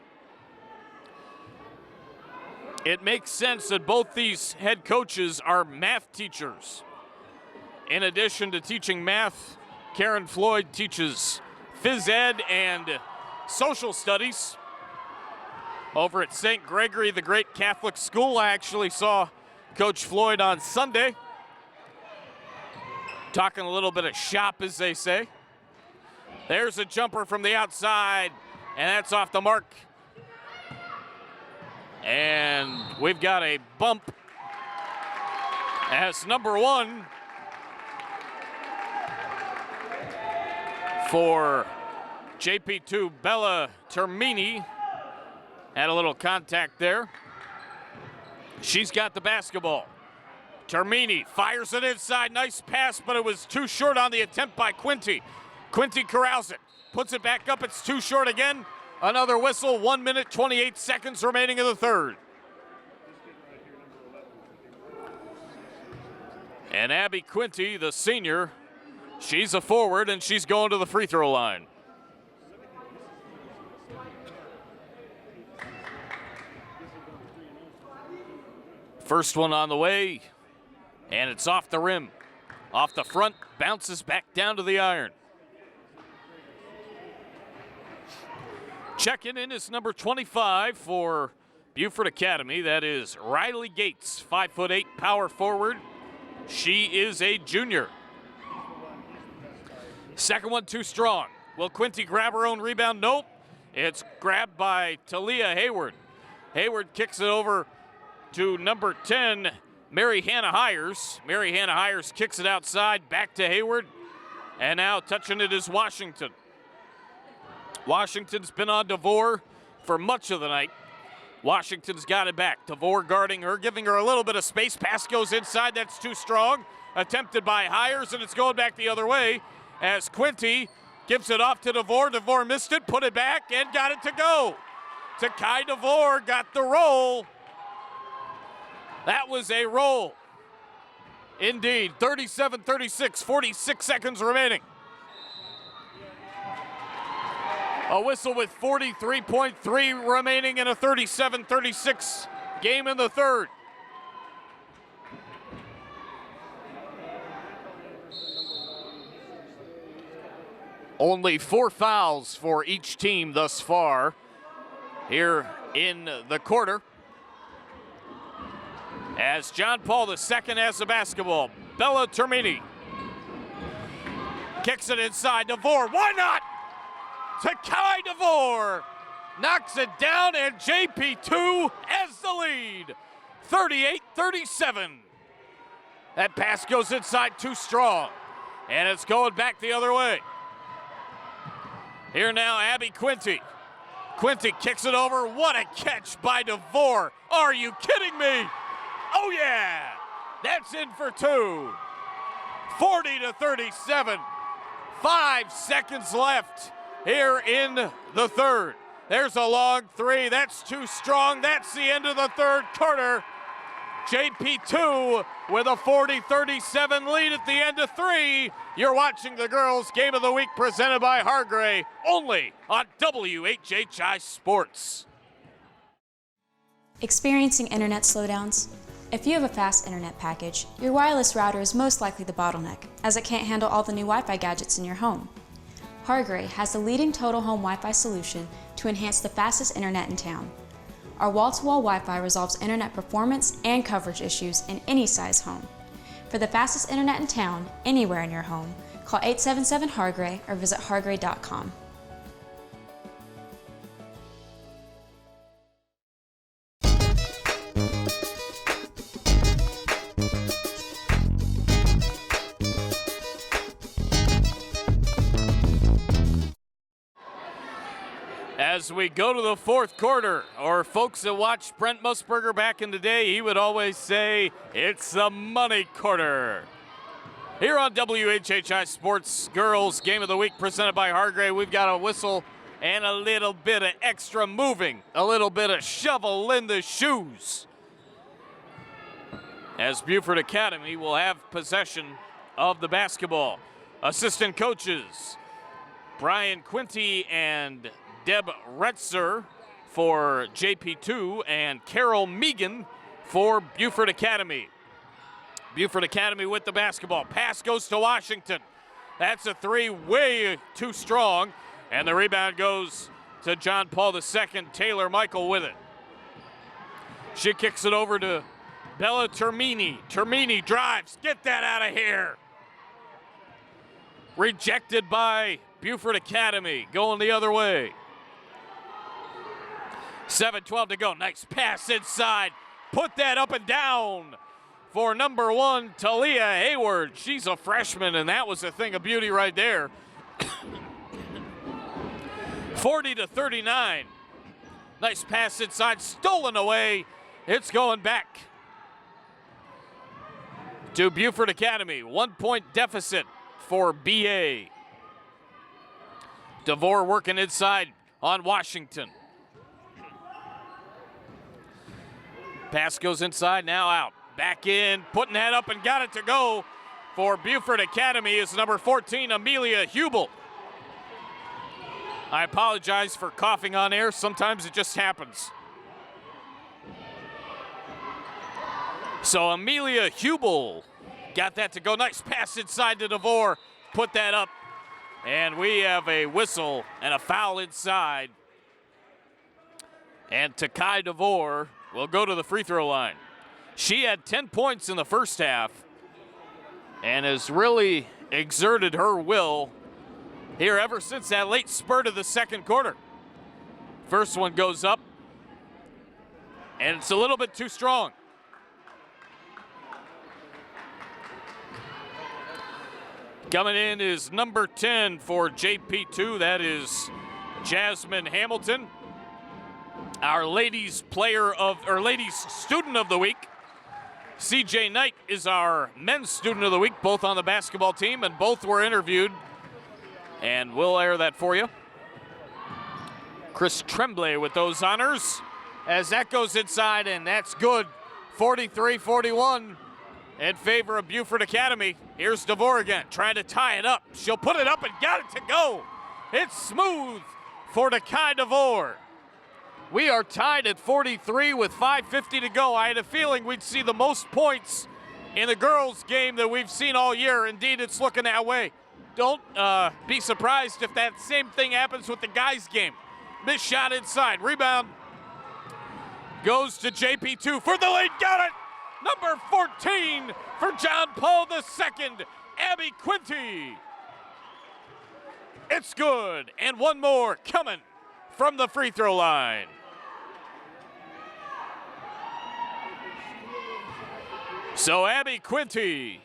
It makes sense that both these head coaches are math teachers. In addition to teaching math, Karen Floyd teaches phys ed and social studies over at St. Gregory, the great Catholic school. I actually saw Coach Floyd on Sunday, talking a little bit of shop, as they say. There's a jumper from the outside, and that's off the mark. And we've got a bump as number 1 for JP2, Bella Termini. Had a little contact there. She's got the basketball. Termini fires it inside. Nice pass, but it was too short on the attempt by Quinty. Quinty corrals it. Puts it back up. It's too short again. Another whistle. 1 minute, 28 seconds remaining in the third. And Abby Quinty, the senior, she's a forward, and she's going to the free throw line. First one on the way, and it's off the rim. Off the front, bounces back down to the iron. Checking in is number 25 for Beaufort Academy. That is Riley Gates, 5'8" power forward. She is a junior. Second one too strong. Will Quinty grab her own rebound? Nope. It's grabbed by Talia Hayward. Hayward kicks it over to number 10, Mary Hannah Hires. Mary Hannah Hires kicks it outside, back to Hayward. And now touching it is Washington. Washington's been on DeVore for much of the night. Washington's got it back. DeVore guarding her, giving her a little bit of space. Pass goes inside, that's too strong. Attempted by Hires, and it's going back the other way as Quinty gives it off to DeVore. DeVore missed it, put it back, and got it to go. Takai DeVore got the roll. That was a roll. Indeed, 37-36, 46 seconds remaining. A whistle with 43.3 remaining in a 37-36 game in the third. Only 4 fouls for each team thus far here in the quarter. As John Paul II has the basketball, Bella Termini kicks it inside. DeVore, why not? Takai DeVore knocks it down, and JP2 has the lead, 38-37. That pass goes inside too strong, and it's going back the other way. Here now, Abby Quinty. Quinty kicks it over. What a catch by DeVore. Are you kidding me? Oh yeah, that's in for two. 40-37, 5 seconds left here in the third. There's a long three, that's too strong. That's the end of the third quarter. JP2 with a 40-37 lead at the end of three. You're watching the Girls Game of the Week presented by Hargray, only on WHHI Sports. Experiencing internet slowdowns? If you have a fast internet package, your wireless router is most likely the bottleneck, as it can't handle all the new Wi-Fi gadgets in your home. Hargray has the leading total home Wi-Fi solution to enhance the fastest internet in town. Our wall-to-wall Wi-Fi resolves internet performance and coverage issues in any size home. For the fastest internet in town, anywhere in your home, call 877-HARGRAY or visit hargray.com. As we go to the fourth quarter, or folks that watched Brent Musburger back in the day, he would always say, it's the money quarter. Here on WHHI Sports Girls Game of the Week presented by Hargray, we've got a whistle and a little bit of extra moving, a little bit of shovel in the shoes. As Beaufort Academy will have possession of the basketball. Assistant coaches, Brian Quinty and Deb Retzer for JP2 and Carol Megan for Beaufort Academy. Beaufort Academy with the basketball. Pass goes to Washington. That's a three, way too strong. And the rebound goes to John Paul II. Taylor Michael with it. She kicks it over to Bella Termini. Termini drives. Get that out of here. Rejected by Beaufort Academy. Going the other way. 7:12 to go. Nice pass inside. Put that up and down for number 1, Talia Hayward. She's a freshman, and that was a thing of beauty right there. 40-39. Nice pass inside, stolen away. It's going back to Beaufort Academy. 1 point deficit for BA. DeVore working inside on Washington. Pass goes inside, now out. Back in, putting that up and got it to go for Beaufort Academy is number 14, Amelia Huebel. I apologize for coughing on air. Sometimes it just happens. So Amelia Huebel got that to go. Nice pass inside to DeVore. Put that up. And we have a whistle and a foul inside. And Takai DeVore will go to the free throw line. She had 10 points in the first half and has really exerted her will here ever since that late spurt of the second quarter. First one goes up, and it's a little bit too strong. Coming in is number 10 for JP2. That is Jasmine Hamilton. Our ladies student of the week. CJ Knight is our men's student of the week, both on the basketball team, and both were interviewed. And we'll air that for you. Chris Tremblay with those honors as that goes inside, and that's good. 43-41 in favor of Beaufort Academy. Here's DeVore again, trying to tie it up. She'll put it up and got it to go. It's smooth for Takai DeVore. We are tied at 43 with 5:50 to go. I had a feeling we'd see the most points in the girls' game that we've seen all year. Indeed, it's looking that way. Don't be surprised if that same thing happens with the guys' game. Missed shot inside. Rebound goes to JP2 for the lead. Got it! Number 14 for John Paul II, Abby Quinty. It's good. And one more coming from the free throw line. So Abby Quinty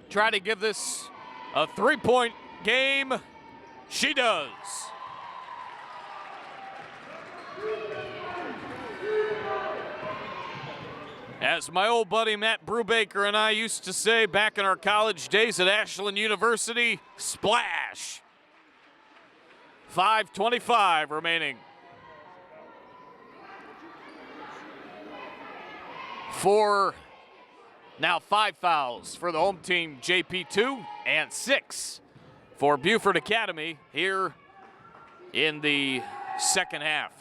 try to give this a three-point game. She does. As my old buddy Matt Brubaker and I used to say back in our college days at Ashland University, splash. 5:25 remaining. Now 5 fouls for the home team, JP2, and 6 for Beaufort Academy here in the second half.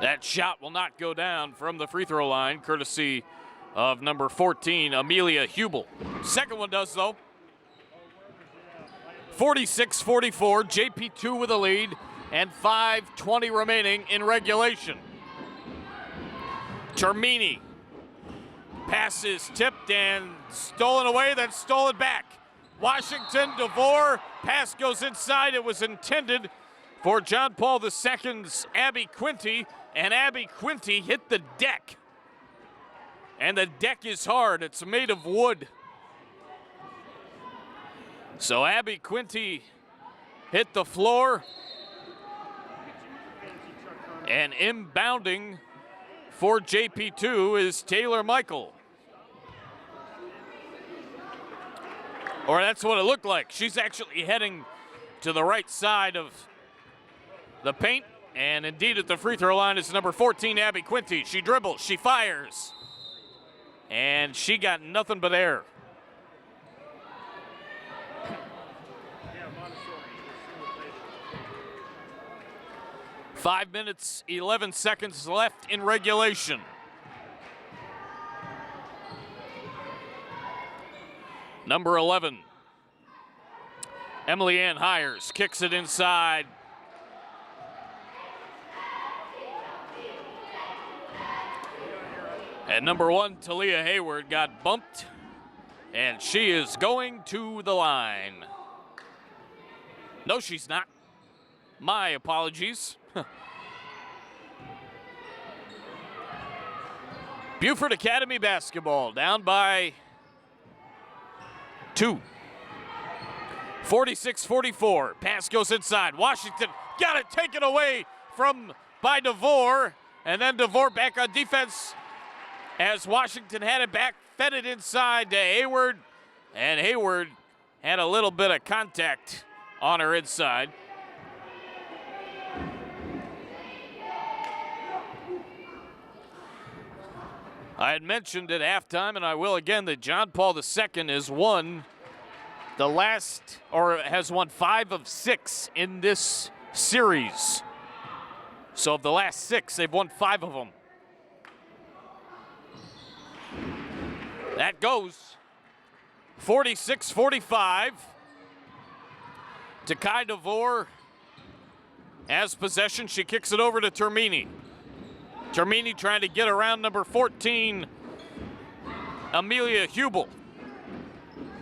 That shot will not go down from the free throw line, courtesy of number 14, Amelia Huebel. Second one does, though. 46-44, JP2 with a lead, and 5:20 remaining in regulation. Termini. Pass is tipped and stolen away, then stolen back. Washington, DeVore, pass goes inside. It was intended for John Paul II's Abby Quinty, and Abby Quinty hit the deck. And the deck is hard. It's made of wood. So Abby Quinty hit the floor. And inbounding for JP2 is Taylor Michael. Or that's what it looked like. She's actually heading to the right side of the paint. And indeed at the free throw line is number 14, Abby Quinty. She dribbles, she fires. And she got nothing but air. Five minutes, 11 seconds left in regulation. Number 11, Emily Ann Hires kicks it inside. And number 1, Talia Hayward, got bumped, and she is going to the line. No, she's not. My apologies. Beaufort Academy basketball down by 2. 46-44. Pass goes inside. Washington got it taken away by DeVore. And then DeVore back on defense as Washington had it back, fed it inside to Hayward. And Hayward had a little bit of contact on her inside. I had mentioned at halftime, and I will again, that John Paul II has won has won 5 of 6 in this series. So of the last 6, they've won 5 of them. That goes 46-45. Takai DeVore has possession. She kicks it over to Termini. Termini trying to get around number 14, Amelia Huebel.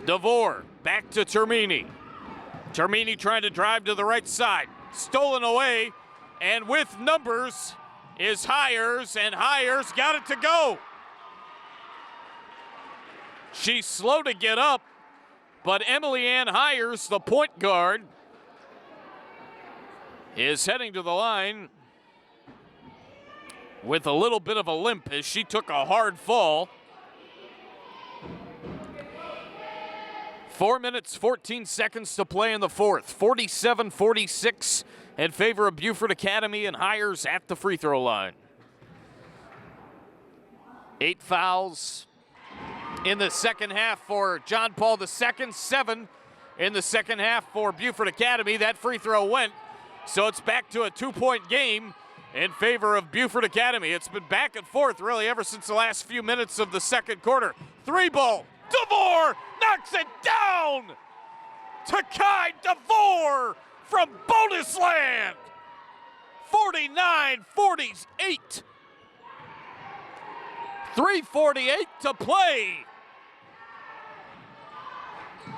DeVore back to Termini. Termini trying to drive to the right side. Stolen away, and with numbers is Hires, and Hires got it to go. She's slow to get up, but Emily Ann Hires, the point guard, is heading to the line with a little bit of a limp as she took a hard fall. 4 minutes, 14 seconds to play in the fourth. 47-46 in favor of Beaufort Academy, and Hires at the free throw line. 8 fouls in the second half for John Paul II, 7 in the second half for Beaufort Academy. That free throw went, so it's back to a 2-point game in favor of Beaufort Academy. It's been back and forth really ever since the last few minutes of the second quarter. 3-ball, DeVore knocks it down! Takai DeVore from bonus land! 49-48. 3:48 to play.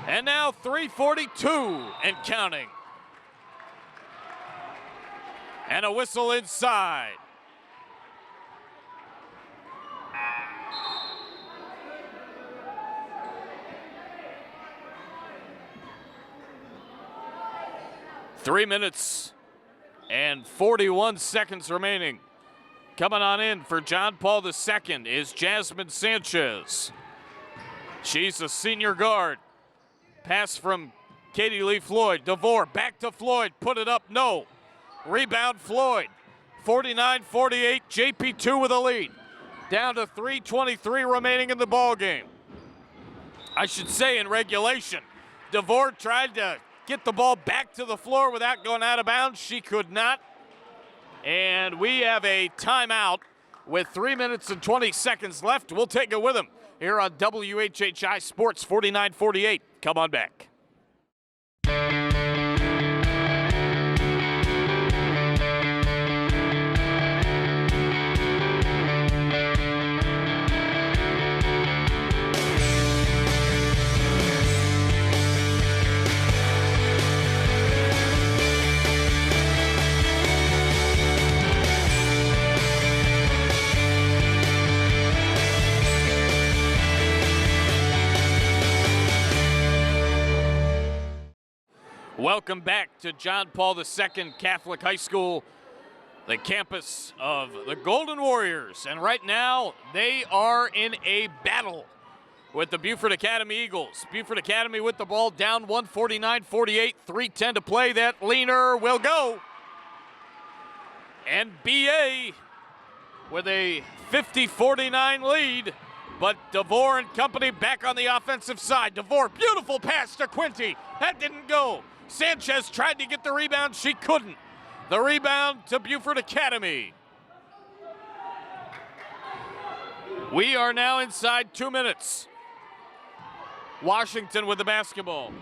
And now 3:42 and counting. And a whistle inside. Three minutes and 41 seconds remaining. Coming on in for John Paul II is Jasmine Sanchez. She's a senior guard. Pass from Katie Lee Floyd. DeVore back to Floyd. Put it up, no. Rebound Floyd. 49-48, JP2 with a lead. Down to 3:23 remaining in the ball game. I should say in regulation, DeVore tried to get the ball back to the floor without going out of bounds. She could not. And we have a timeout with 3 minutes and 20 seconds left. We'll take it with them here on WHHI Sports 49-48. Come on back. Welcome back to John Paul II Catholic High School, the campus of the Golden Warriors. And right now, they are in a battle with the Beaufort Academy Eagles. Beaufort Academy with the ball down 149-48, 3:10 to play. That leaner will go. And BA with a 50-49 lead. But DeVore and company back on the offensive side. DeVore, beautiful pass to Quinty. That didn't go. Sanchez tried to get the rebound. She couldn't. The rebound to Beaufort Academy. We are now inside 2 minutes. Washington with the basketball.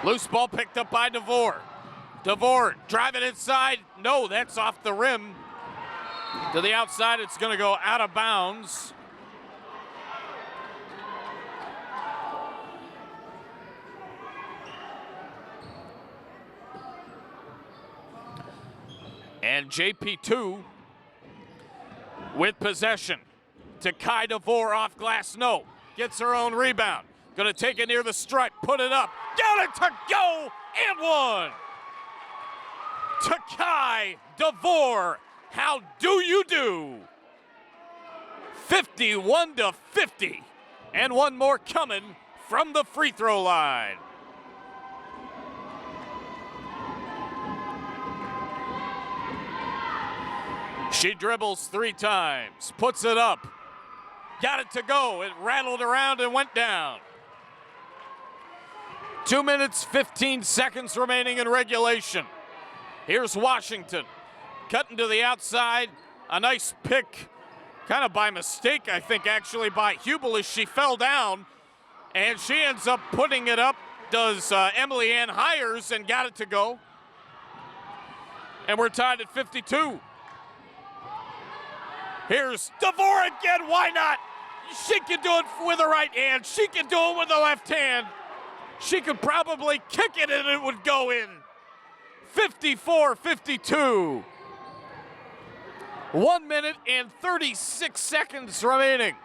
Loose ball picked up by DeVore. DeVore driving inside. No, that's off the rim. To the outside, it's going to go out of bounds. And JP2 with possession. to Kai DeVore off glass, no. Gets her own rebound. Gonna take it near the stripe, put it up, got it to go, and one. To Kai DeVore, how do you do? 51-50, and one more coming from the free throw line. She dribbles 3 times, puts it up, got it to go. It rattled around and went down. 2 minutes, 15 seconds remaining in regulation. Here's Washington, cutting to the outside. A nice pick, kind of by mistake, I think, actually, by Huebel as she fell down. And she ends up putting it up, does Amelia Huebel, and got it to go. And we're tied at 52. Here's DeVore again, why not? She can do it with the right hand. She can do it with the left hand. She could probably kick it and it would go in. 54-52. 1 minute and 36 seconds remaining.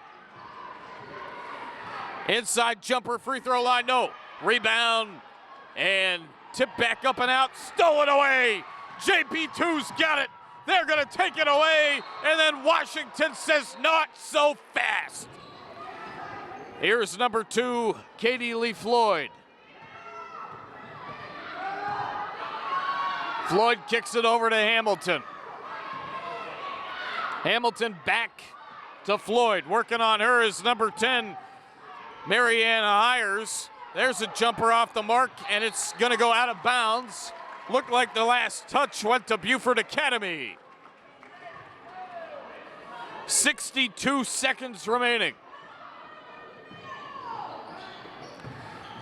Inside jumper, free throw line, no. Rebound and tip back up and out, stolen away. JP2's got it. They're going to take it away, and then Washington says not so fast. Here's number 2, Katie Lee Floyd. Floyd kicks it over to Hamilton. Hamilton back to Floyd. Working on her is number 10, Mariana Hires. There's a jumper off the mark, and it's going to go out of bounds. Looked like the last touch went to Beaufort Academy. 62 seconds remaining.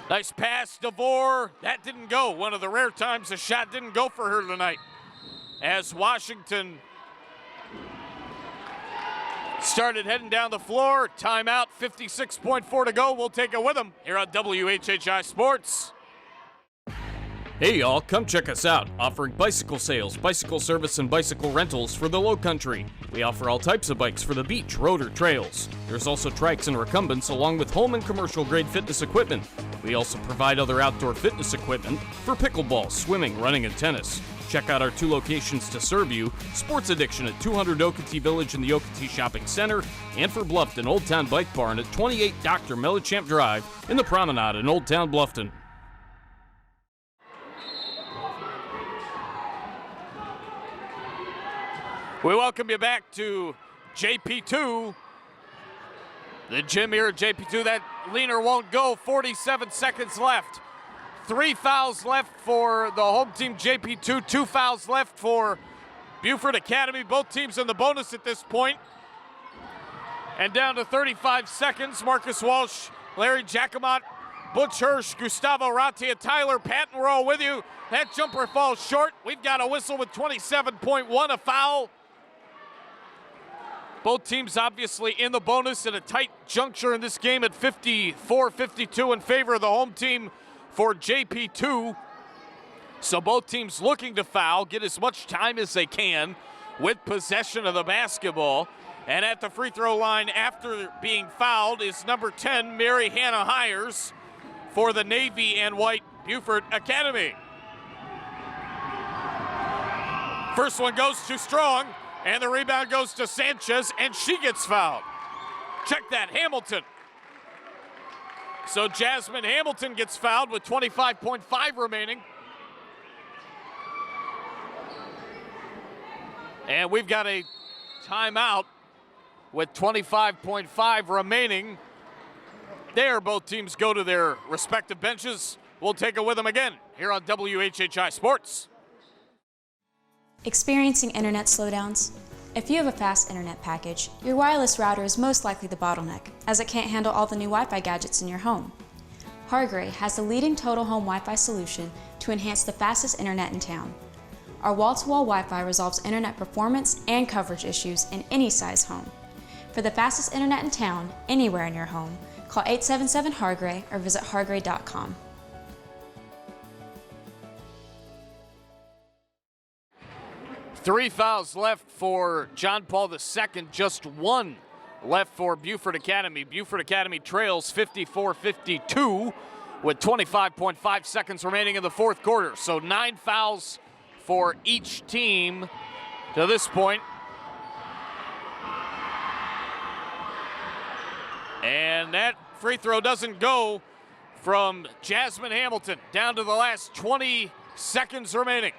Nice pass, DeVore. That didn't go. One of the rare times a shot didn't go for her tonight. As Washington started heading down the floor. Timeout, 56.4 to go. We'll take it with them here on WHHI Sports. Hey y'all, come check us out, offering bicycle sales, bicycle service, and bicycle rentals for the Lowcountry. We offer all types of bikes for the beach, road, or trails. There's also trikes and recumbents along with home and commercial grade fitness equipment. We also provide other outdoor fitness equipment for pickleball, swimming, running, and tennis. Check out our 2 locations to serve you, Sports Addiction at 200 Okatee Village in the Okatee Shopping Center, and for Bluffton, Old Town Bike Barn at 28 Dr. Mellichamp Drive in the Promenade in Old Town Bluffton. We welcome you back to JP2. The gym here at JP2. That leaner won't go. 47 seconds left. 3 fouls left for the home team JP2. 2 fouls left for Beaufort Academy. Both teams in the bonus at this point. And down to 35 seconds. Marcus Walsh, Larry Jacomot, Butch Hirsch, Gustavo Ratia, Tyler Patton, we're all with you. That jumper falls short. We've got a whistle with 27.1, a foul. Both teams obviously in the bonus at a tight juncture in this game at 54-52 in favor of the home team for JP2. So both teams looking to foul, get as much time as they can with possession of the basketball. And at the free throw line after being fouled is number 10, Mary Hannah Hires for the Navy and White Beaufort Academy. First one goes too strong. And the rebound goes to Sanchez, and she gets fouled. Check that, Hamilton. So Jasmine Hamilton gets fouled with 25.5 remaining. And we've got a timeout with 25.5 remaining. There, both teams go to their respective benches. We'll take it with them again here on WHHI Sports. Experiencing internet slowdowns? If you have a fast internet package, your wireless router is most likely the bottleneck, as it can't handle all the new Wi-Fi gadgets in your home. Hargray has the leading total home Wi-Fi solution to enhance the fastest internet in town. Our wall-to-wall Wi-Fi resolves internet performance and coverage issues in any size home. For the fastest internet in town, anywhere in your home, call 877-HARGRAY or visit hargray.com. 3 fouls left for John Paul II, just 1 left for Beaufort Academy. Beaufort Academy trails 54-52 with 25.5 seconds remaining in the fourth quarter. So 9 fouls for each team to this point. And that free throw doesn't go from Jasmine Hamilton. Down to the last 20 seconds remaining.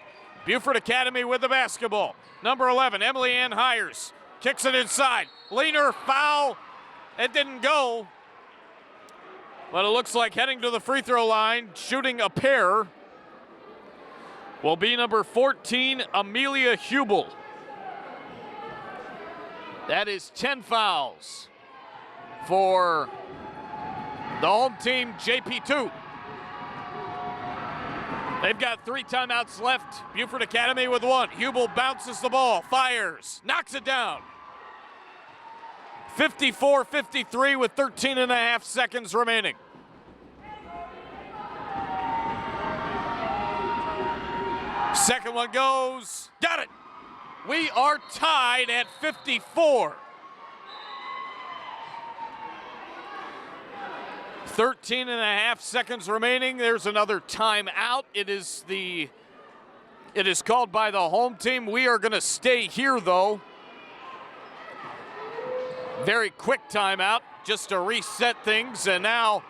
Beaufort Academy with the basketball. Number 11, Emily Ann Hires, kicks it inside. Leaner foul. It didn't go. But it looks like heading to the free throw line, shooting a pair, will be number 14, Amelia Huebel. That is 10 fouls for the home team, JP2. They've got 3 timeouts left. Beaufort Academy with 1. Huebel bounces the ball, fires, knocks it down. 54-53 with 13 and a half seconds remaining. Second one goes, got it. We are tied at 54. 13 and a half seconds remaining. There's another timeout. It is called by the home team. We are going to stay here, though. Very quick timeout just to reset things. And now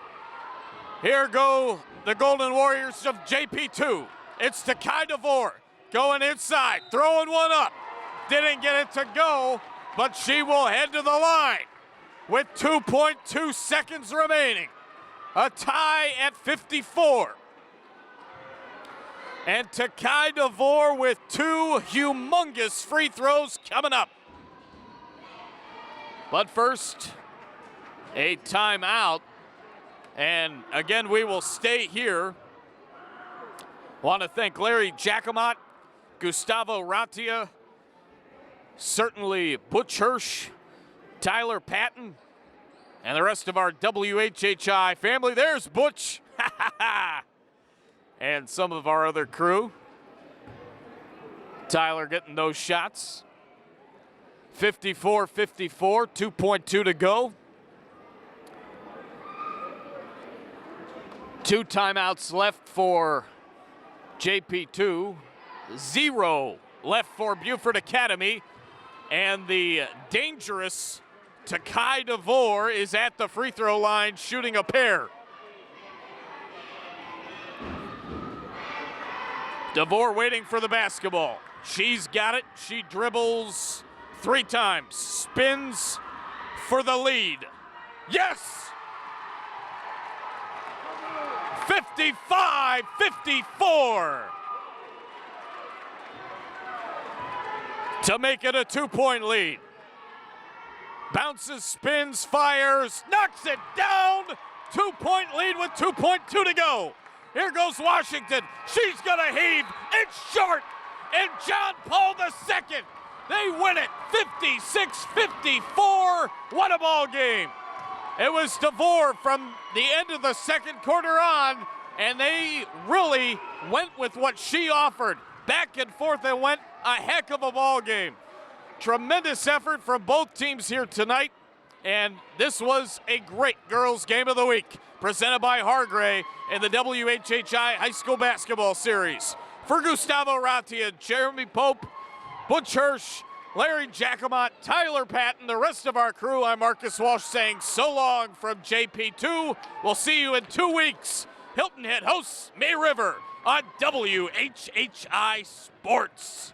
here go the Golden Warriors of JP2. It's Takai DeVore going inside, throwing one up. Didn't get it to go, but she will head to the line with 2.2 seconds remaining. A tie at 54. And Takai DeVore with 2 humongous free throws coming up. But first, a timeout. And again, we will stay here. Want to thank Larry Jacomot, Gustavo Ratia, certainly Butch Hirsch, Tyler Patton, and the rest of our WHHI family. There's Butch, and some of our other crew. Tyler getting those shots. 54-54, 2.2 to go. 2 timeouts left for JP2. 0 left for Beaufort Academy. And the dangerous Takai DeVore is at the free throw line shooting a pair. DeVore waiting for the basketball. She's got it. She dribbles 3 times. Spins for the lead. Yes! 55-54 to make it a 2-point lead. Bounces, spins, fires, knocks it down. 2-point lead with 2.2 to go. Here goes Washington. She's gonna heave. It's short. And John Paul II, they win it 56-54. What a ball game. It was DeVore from the end of the second quarter on, and they really went with what she offered. Back and forth, they went. A heck of a ball game. Tremendous effort from both teams here tonight, and this was a great girls' game of the week, presented by Hargray in the WHHI High School Basketball Series. For Gustavo Ratia, Jeremy Pope, Butch Hirsch, Larry Jacomot, Tyler Patton, the rest of our crew, I'm Marcus Walsh saying so long from JP2. We'll see you in 2 weeks. Hilton Head hosts May River on WHHI Sports.